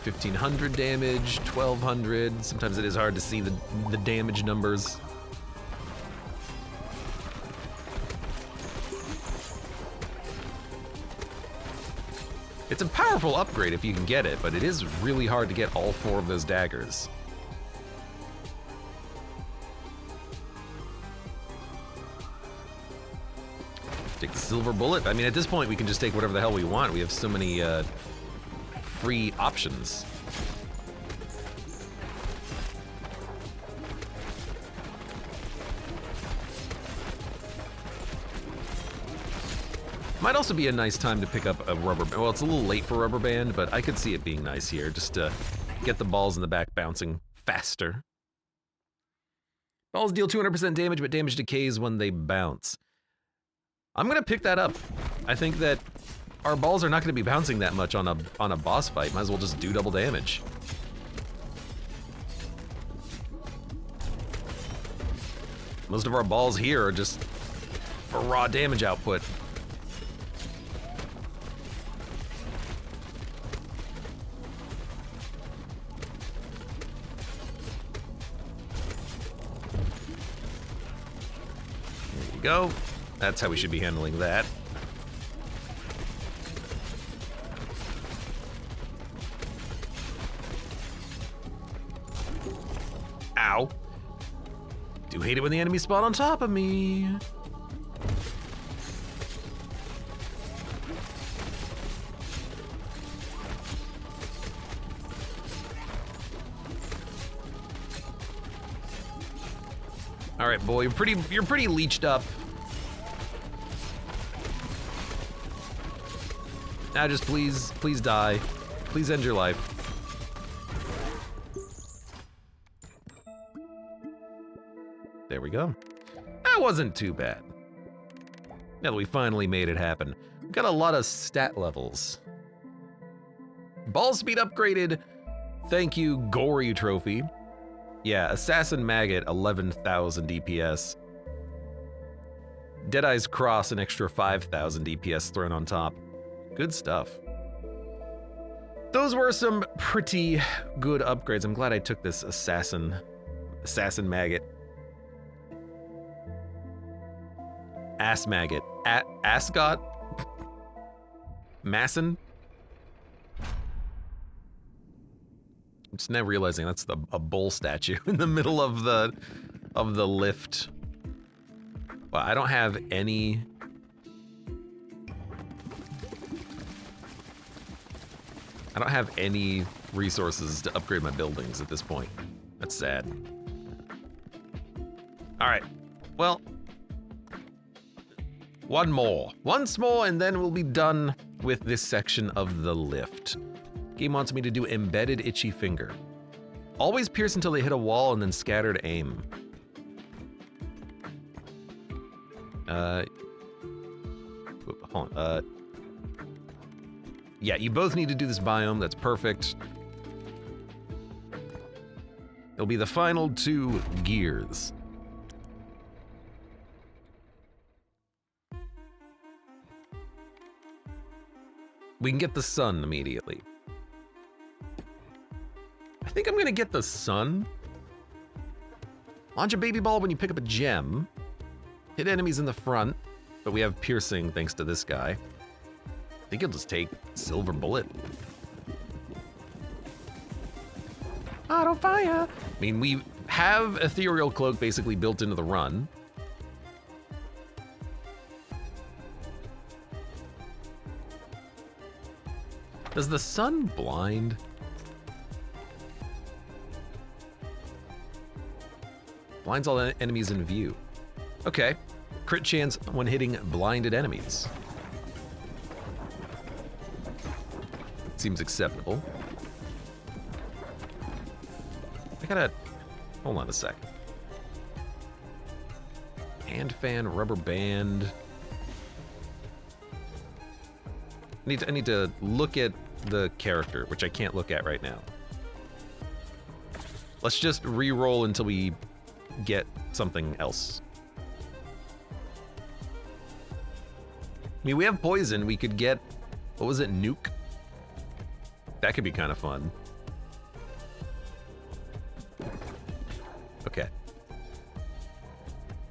1500 damage, 1200. Sometimes it is hard to see the damage numbers. It's a powerful upgrade if you can get it, but it is really hard to get all 4 of those daggers. Take the silver bullet. I mean, at this point, we can just take whatever the hell we want. We have so many free options. Might also be a nice time to pick up a rubber band. Well, it's a little late for rubber band, but I could see it being nice here, just to get the balls in the back bouncing faster. Balls deal 200% damage, but damage decays when they bounce. I'm gonna pick that up. I think that our balls are not gonna be bouncing that much on a boss fight. Might as well just do double damage. Most of our balls here are just for raw damage output. Go. That's how we should be handling that. Ow. Do hate it when the enemies spawn on top of me. All right, boy, you're pretty leeched up. Now just please die. Please end your life. There we go. That wasn't too bad. Now that we finally made it happen. We've got a lot of stat levels. Ball speed upgraded. Thank you, Gory Trophy. Yeah, Assassin Maggot, 11,000 DPS. Deadeye's Cross, an extra 5,000 DPS thrown on top. Good stuff. Those were some pretty good upgrades. I'm glad I took this Assassin Maggot. Ass Maggot. Ascot? Masson? I'm just now realizing that's a bull statue in the middle of the lift. Well, I don't have any. I don't have any resources to upgrade my buildings at this point. That's sad. All right, well, once more, and then we'll be done with this section of the lift. Game wants me to do Embedded Itchy Finger. Always pierce until they hit a wall and then scatter to aim. Hold on. Yeah, you both need to do this biome. That's perfect. It'll be the final 2 gears. We can get the sun immediately. I think I'm gonna get the sun. Launch a baby ball when you pick up a gem. Hit enemies in the front, but we have piercing thanks to this guy. I think he'll just take silver bullet. Auto fire! I mean, we have ethereal cloak basically built into the run. Does the sun blind? Blinds all enemies in view. Okay. Crit chance when hitting blinded enemies. Seems acceptable. I gotta... Hold on a sec. Hand fan, rubber band. I need to look at the character, which I can't look at right now. Let's just re-roll until we get something else. I mean, we have poison. We could get, what was it, nuke? That could be kind of fun. Okay.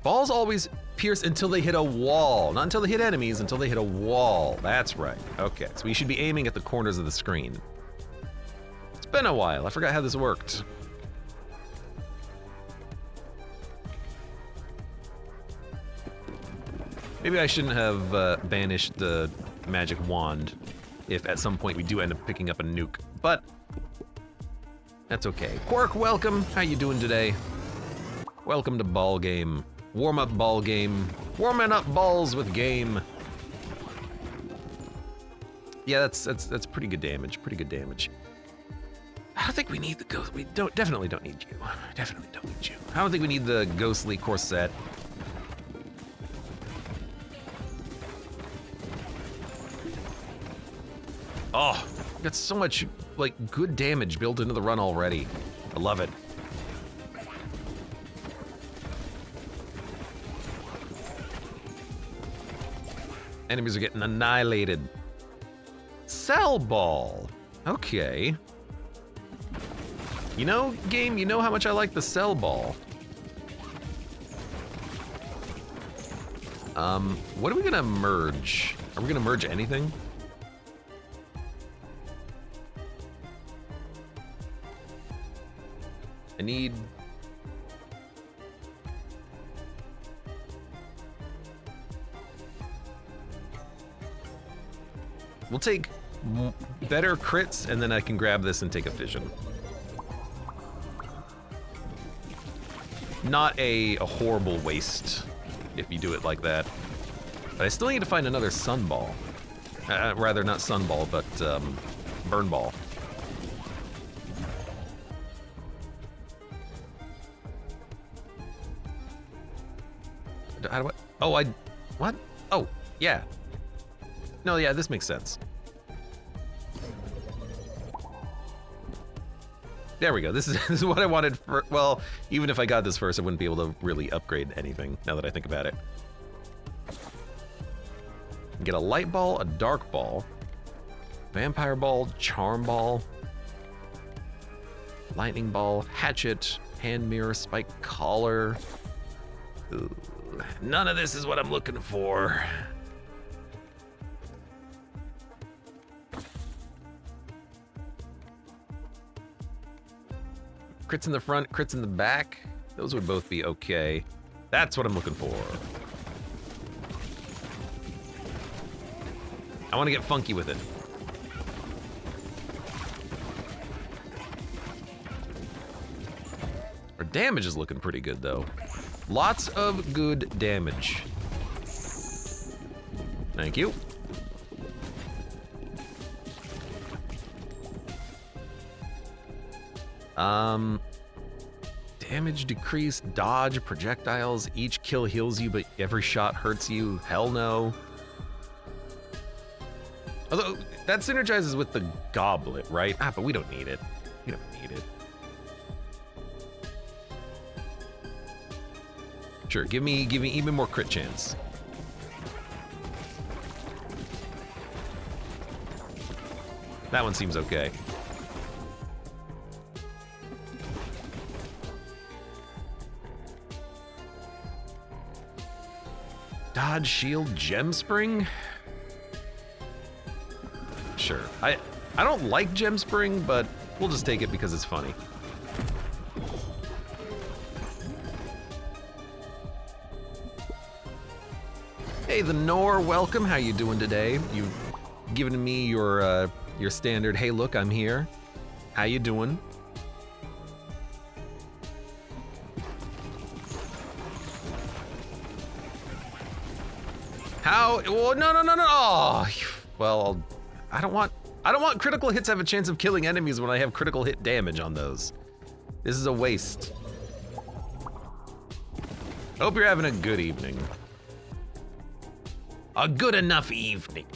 Balls always pierce until they hit a wall. Not until they hit enemies, until they hit a wall. That's right. Okay, so we should be aiming at the corners of the screen. It's been a while. I forgot how this worked. Maybe I shouldn't have banished the magic wand if at some point we do end up picking up a nuke, but that's okay. Quark, welcome. How you doing today? Welcome to ball game. Warm up ball game. Warming up balls with game. Yeah, that's pretty good damage. Pretty good damage. I don't think we need the ghost. We definitely don't need you. Definitely don't need you. I don't think we need the ghostly corset. Oh, got so much like good damage built into the run already. I love it. Enemies are getting annihilated. Cell ball. Okay. You know, game, you know how much I like the cell ball. What are we gonna merge? Are we gonna merge anything? I need... We'll take better crits, and then I can grab this and take a fission. Not a horrible waste if you do it like that. But I still need to find another sun ball. Rather, not sun ball, but burn ball. How do I... Oh, what? Oh, yeah. No, yeah, this makes sense. There we go. This is what I wanted for... Well, even if I got this first, I wouldn't be able to really upgrade anything, now that I think about it. Get a light ball, a dark ball, vampire ball, charm ball, lightning ball, hatchet, hand mirror, spike collar. Ooh, none of this is what I'm looking for. Crits in the front, crits in the back. Those would both be okay. That's what I'm looking for. I want to get funky with it. Our damage is looking pretty good, though. Lots of good damage. Thank you. Damage decreased, dodge, projectiles, each kill heals you, but every shot hurts you. Hell no. Although, that synergizes with the goblet, right? Ah, but we don't need it. We don't need it. Sure, give me even more crit chance. That one seems okay. Dodge, shield, gem spring? Sure. I don't like gem spring, but we'll just take it because it's funny. Hey, the Nor, welcome. How you doing today? You've given me your standard, hey, look, I'm here. How you doing? How? Oh, no. Oh, well, I don't want critical hits to have a chance of killing enemies when I have critical hit damage on those. This is a waste. Hope you're having a good evening. A good enough evening.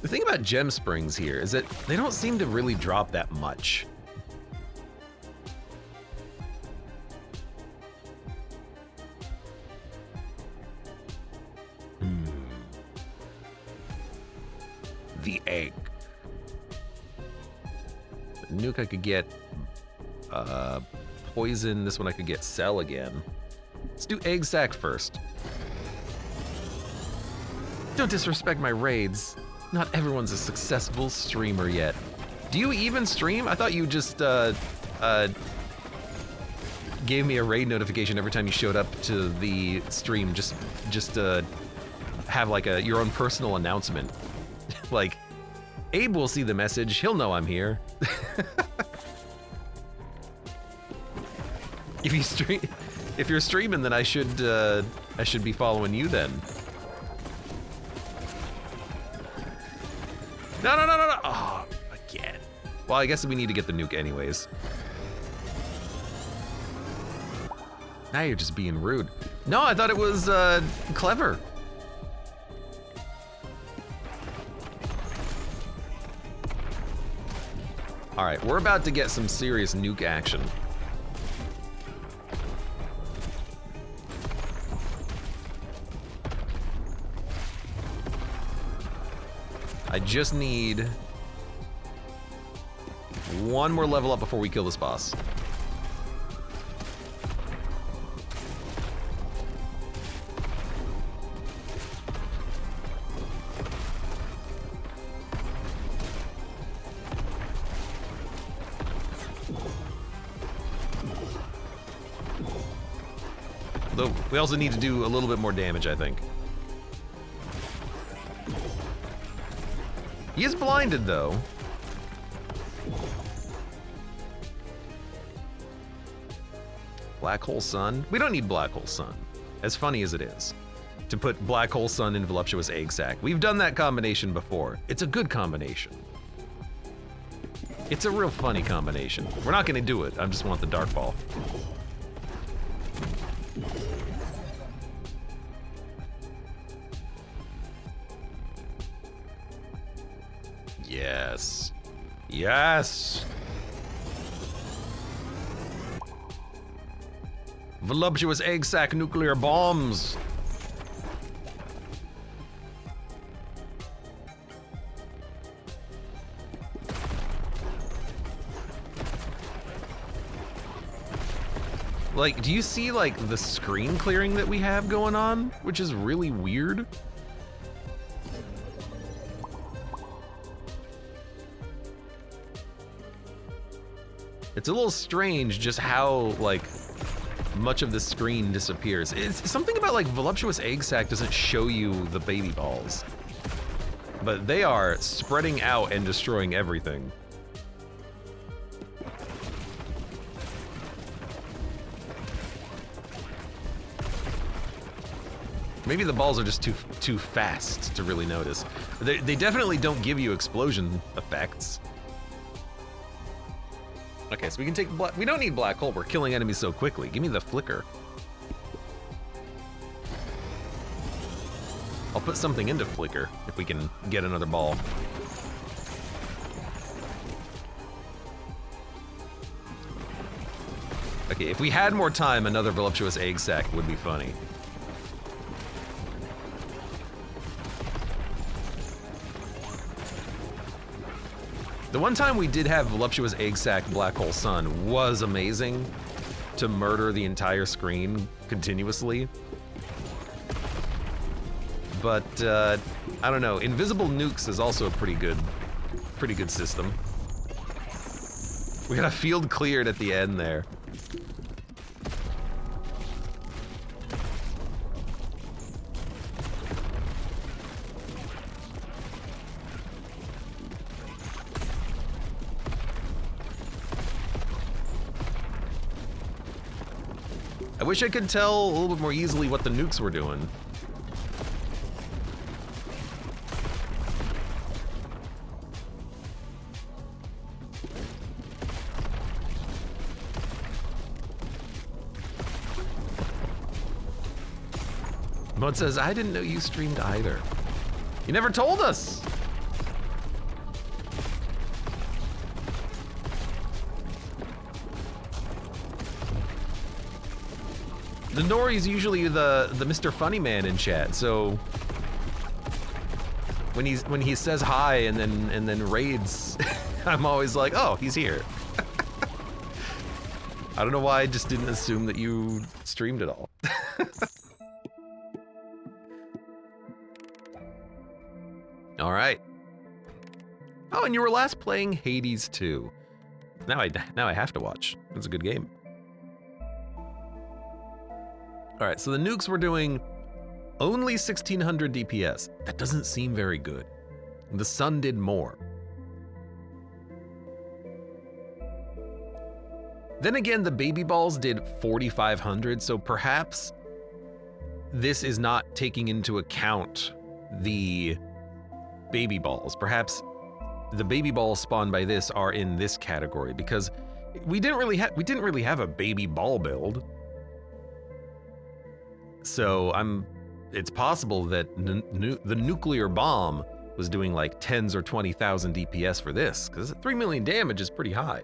The thing about gem springs here is that they don't seem to really drop that much. The egg. The nuke I could get poison. This one I could get cell again. Let's do egg sack first. Don't disrespect my raids. Not everyone's a successful streamer yet. Do you even stream? I thought you just gave me a raid notification every time you showed up to the stream, just to have like your own personal announcement. Like, Abe will see the message, he'll know I'm here. If you're streaming, then I should be following you then. No. Oh, again. Well, I guess we need to get the nuke anyways. Now you're just being rude. No, I thought it was clever. All right, we're about to get some serious nuke action. I just need one more level up before we kill this boss. Though we also need to do a little bit more damage, I think. He is blinded, though. Black Hole Sun? We don't need Black Hole Sun, as funny as it is, to put Black Hole Sun in Voluptuous Egg Sac. We've done that combination before. It's a good combination. It's a real funny combination. We're not gonna do it, I just want the Dark Ball. Yes. Yes! Voluptuous egg sac nuclear bombs! Like, do you see, like, the screen clearing that we have going on? Which is really weird. It's a little strange just how, like, much of the screen disappears. It's something about, like, Voluptuous Egg Sac doesn't show you the baby balls. But they are spreading out and destroying everything. Maybe the balls are just too fast to really notice. They definitely don't give you explosion effects. Okay, so we can take we don't need black hole. We're killing enemies so quickly. Give me the flicker. I'll put something into flicker if we can get another ball. Okay, if we had more time, another voluptuous egg sac would be funny. The one time we did have voluptuous egg sac black hole sun was amazing to murder the entire screen continuously. But I don't know, invisible nukes is also a pretty good system. We got a field cleared at the end there. I wish I could tell a little bit more easily what the nukes were doing. Mud says, I didn't know you streamed either. You never told us! The Nori's usually the Mr. Funny Man in chat, so when he says hi and then raids, I'm always like, oh, he's here. I don't know why I just didn't assume that you streamed it all. All right. Oh, and you were last playing Hades 2. Now I have to watch. It's a good game. All right, so the nukes were doing only 1600 DPS. That doesn't seem very good. The sun did more. Then again, the baby balls did 4500, so perhaps this is not taking into account the baby balls. Perhaps the baby balls spawned by this are in this category because we didn't really have a baby ball build. So it's possible that the nuclear bomb was doing like 10s or 20,000 DPS for this, because 3 million damage is pretty high.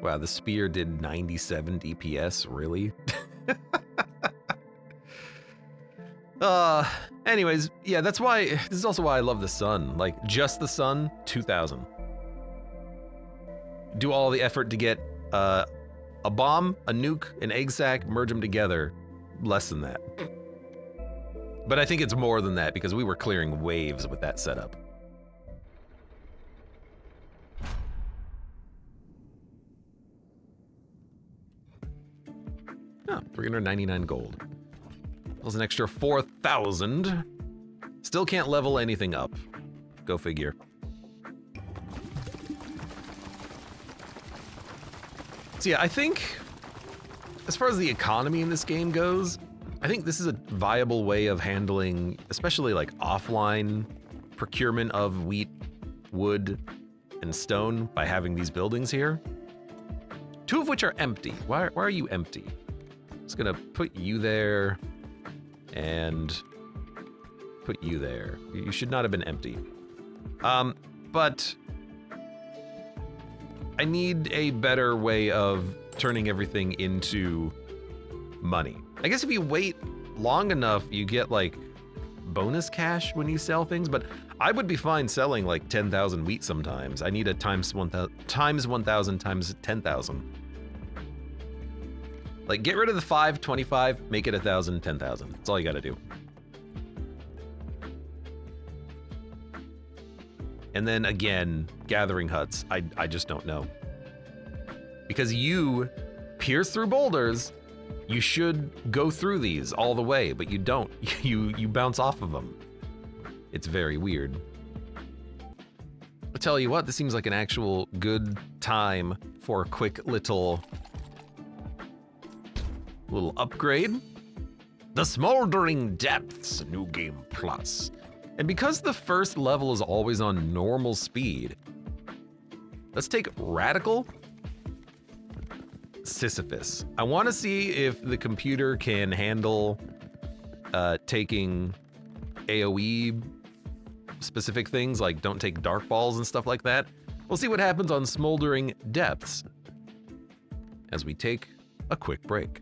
Wow, the spear did 97 DPS, really? Anyways, yeah, this is also why I love the sun. Like, just the sun, 2,000. Do all the effort to get a bomb, a nuke, an egg sac, merge them together, less than that. But I think it's more than that because we were clearing waves with that setup. Oh, 399 gold. That was an extra 4,000. Still can't level anything up. Go figure. So yeah, I think as far as the economy in this game goes, I think this is a viable way of handling, especially like offline procurement of wheat, wood, and stone by having these buildings here. 2 of which are empty. Why are you empty? I'm just gonna put you there and put you there. You should not have been empty. But I need a better way of turning everything into money. I guess if you wait long enough, you get like bonus cash when you sell things, but I would be fine selling like 10,000 wheat sometimes. I need a times 1,000 times 10,000. Like, get rid of the 525, make it 1,000, 10,000. That's all you gotta do. And then again, gathering huts, I just don't know. Because you pierce through boulders, you should go through these all the way, but you don't. You bounce off of them. It's very weird. I'll tell you what, this seems like an actual good time for a quick little upgrade. The Smoldering Depths, New Game Plus. And because the first level is always on normal speed, let's take Radical Sisyphus. I want to see if the computer can handle taking AoE specific things, like don't take dark balls and stuff like that. We'll see what happens on Smoldering Depths as we take a quick break.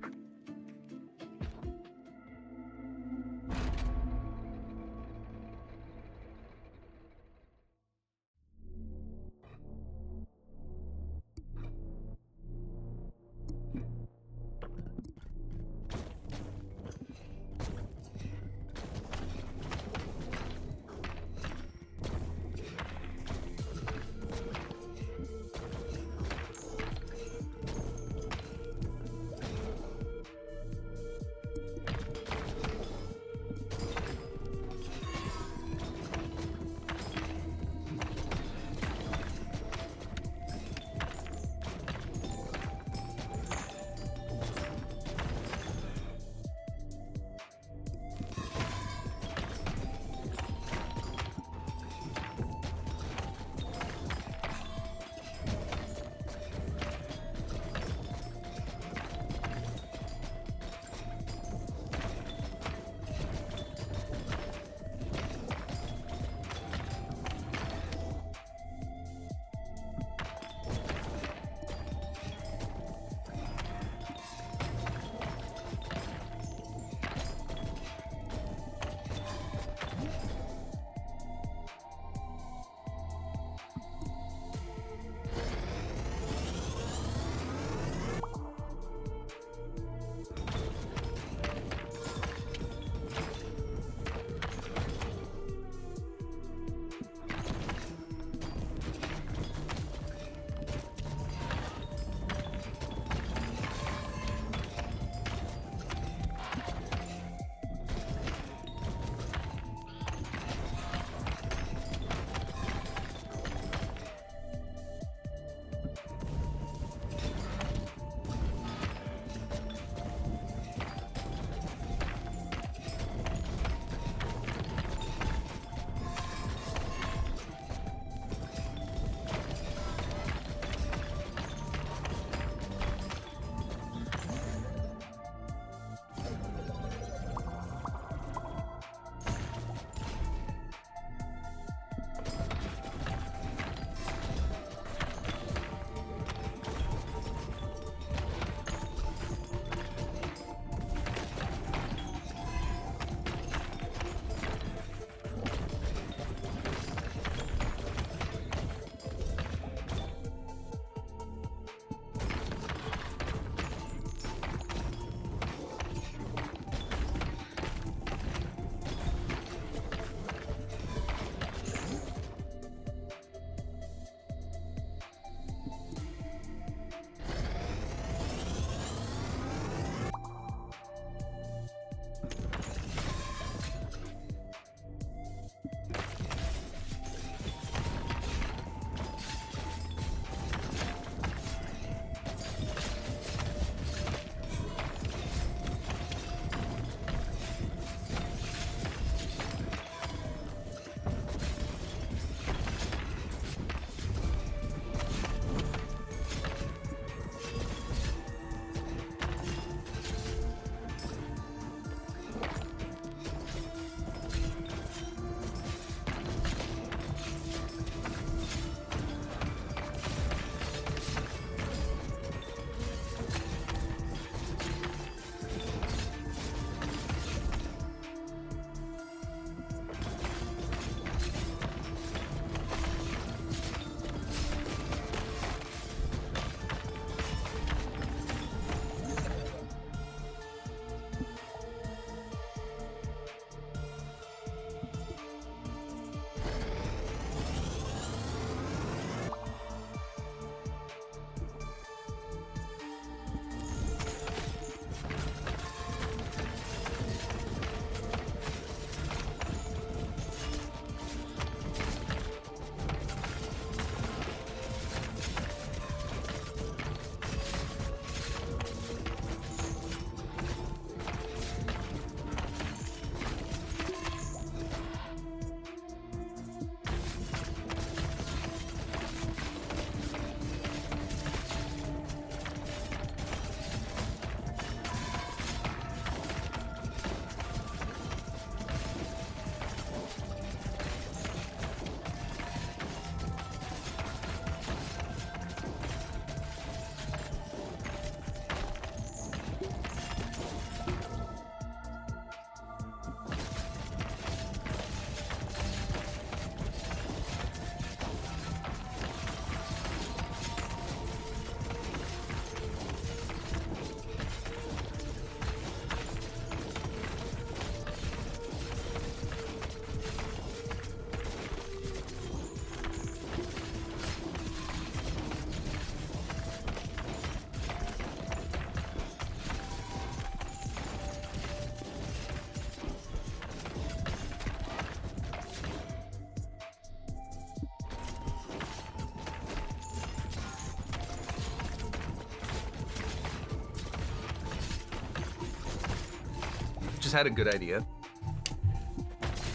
just had a good idea.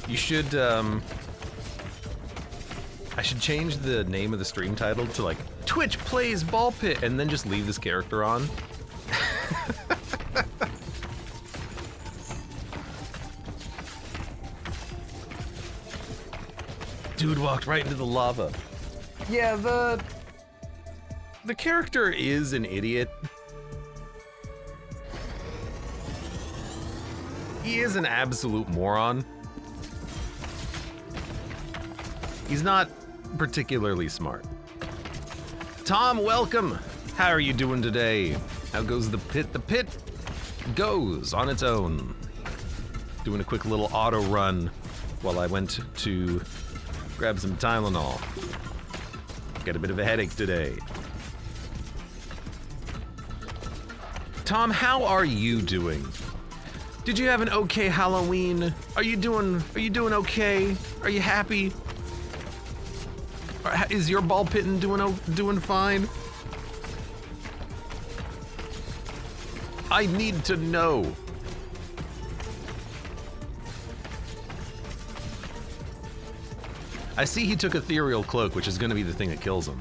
You should, I should change the name of the stream title to like, Twitch plays ball pit, and then just leave this character on. Dude walked right into the lava. Yeah, the character is an idiot. He is an absolute moron. He's not particularly smart. Tom, welcome. How are you doing today? How goes the pit? The pit goes on its own. Doing a quick little auto run while I went to grab some Tylenol. Got a bit of a headache today. Tom, how are you doing? Did you have an okay Halloween? Are you doing okay? Are you happy? Is your ball pitting doing fine? I need to know. I see he took Ethereal Cloak, which is gonna be the thing that kills him.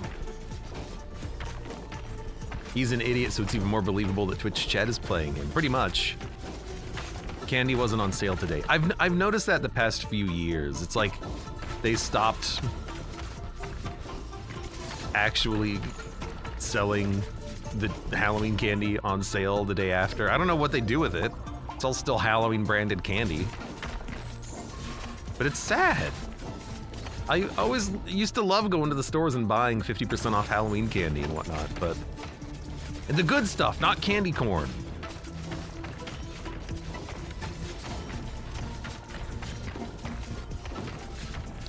He's an idiot, so it's even more believable that Twitch chat is playing him. Pretty much. Candy wasn't on sale today. I've noticed that the past few years. It's like they stopped actually selling the Halloween candy on sale the day after. I don't know what they do with it. It's all still Halloween branded candy. But it's sad. I always used to love going to the stores and buying 50% off Halloween candy and whatnot, but the good stuff, not candy corn.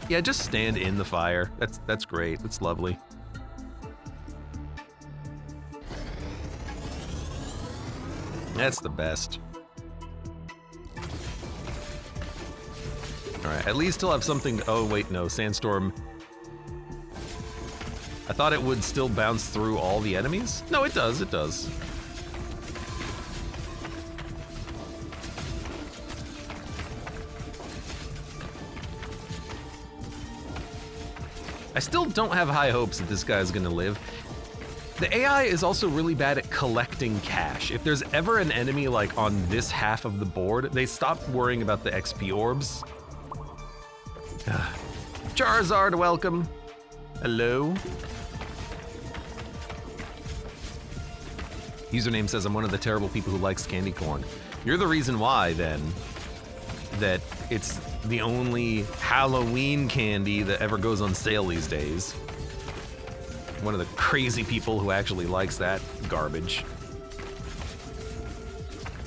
Yeah, just stand in the fire. That's great. That's lovely. That's the best. All right, at least he'll have something. Oh wait, no, sandstorm. I thought it would still bounce through all the enemies. No, it does. It does. I still don't have high hopes that this guy is gonna live. The AI is also really bad at collecting cash. If there's ever an enemy like on this half of the board, they stop worrying about the XP orbs. Charizard, welcome. Hello. Username says I'm one of the terrible people who likes candy corn. You're the reason why, then, that it's the only Halloween candy that ever goes on sale these days. One of the crazy people who actually likes that garbage.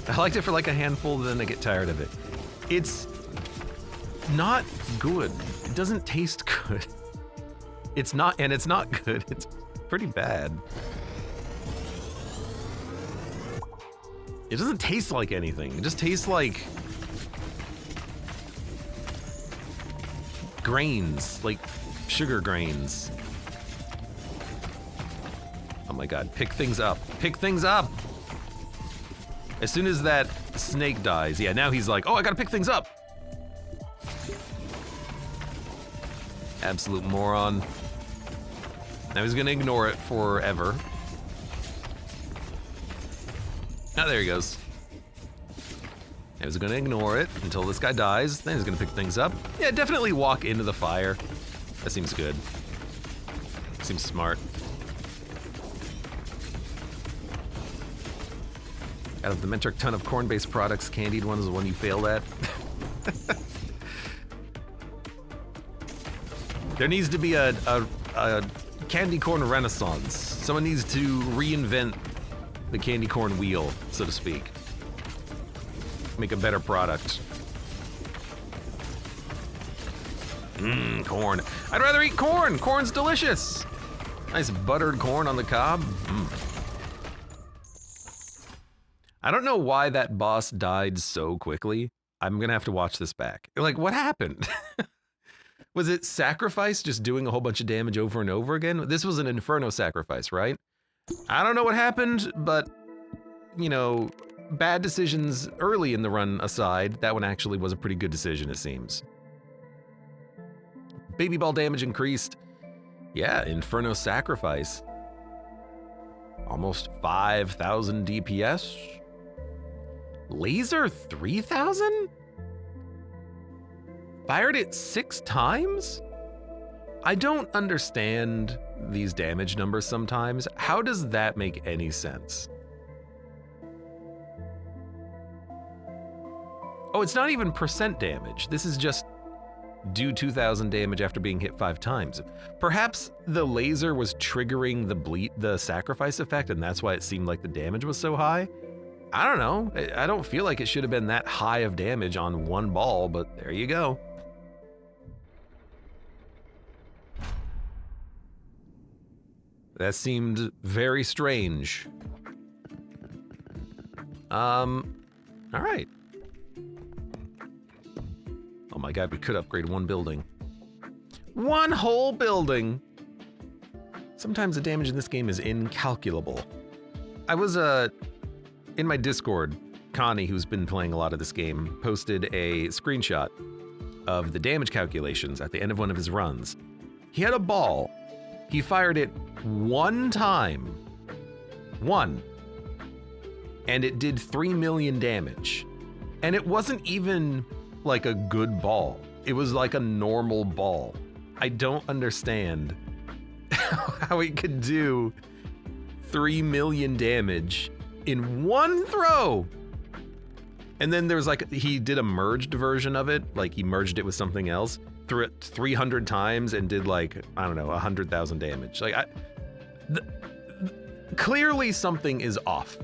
I liked it for like a handful, then I get tired of it. It's not good. It doesn't taste good. It's not good. It's pretty bad. It doesn't taste like anything. It just tastes like grains, like sugar grains. Oh my god, pick things up. Pick things up! As soon as that snake dies, yeah, now he's like, oh, I gotta pick things up! Absolute moron. Now he's gonna ignore it forever. Ah, there he goes. Now he's gonna ignore it until this guy dies, then he's gonna pick things up. Yeah, definitely walk into the fire. That seems good. Seems smart. Out of the metric ton of corn-based products, candied one is the one you failed at. There needs to be a candy corn renaissance. Someone needs to reinvent the candy corn wheel, so to speak. Make a better product. Mmm, corn. I'd rather eat corn. Corn's delicious. Nice buttered corn on the cob. Mm. I don't know why that boss died so quickly. I'm gonna have to watch this back. Like, what happened? Was it sacrifice, just doing a whole bunch of damage over and over again? This was an Inferno sacrifice, right? I don't know what happened, but, you know, bad decisions early in the run aside, that one actually was a pretty good decision, it seems. Baby ball damage increased. Yeah, Inferno Sacrifice. Almost 5,000 DPS. Laser 3,000? Fired it 6 times? I don't understand these damage numbers sometimes. How does that make any sense? Oh, it's not even percent damage. This is just do 2,000 damage after being hit 5 times. Perhaps the laser was triggering the sacrifice effect, and that's why it seemed like the damage was so high. I don't know. I don't feel like it should have been that high of damage on one ball, but there you go. That seemed very strange. All right. Oh my god, we could upgrade one building. One whole building! Sometimes the damage in this game is incalculable. I was, in my Discord, Connie, who's been playing a lot of this game, posted a screenshot of the damage calculations at the end of one of his runs. He had a ball. He fired it 1 time. 1. And it did 3 million damage. And it wasn't even like a good ball. It was like a normal ball. I don't understand how he could do 3 million damage in 1 throw. And then there was like, he did a merged version of it. Like he merged it with something else, threw it 300 times and did like, I don't know, 100,000 damage. Like clearly something is off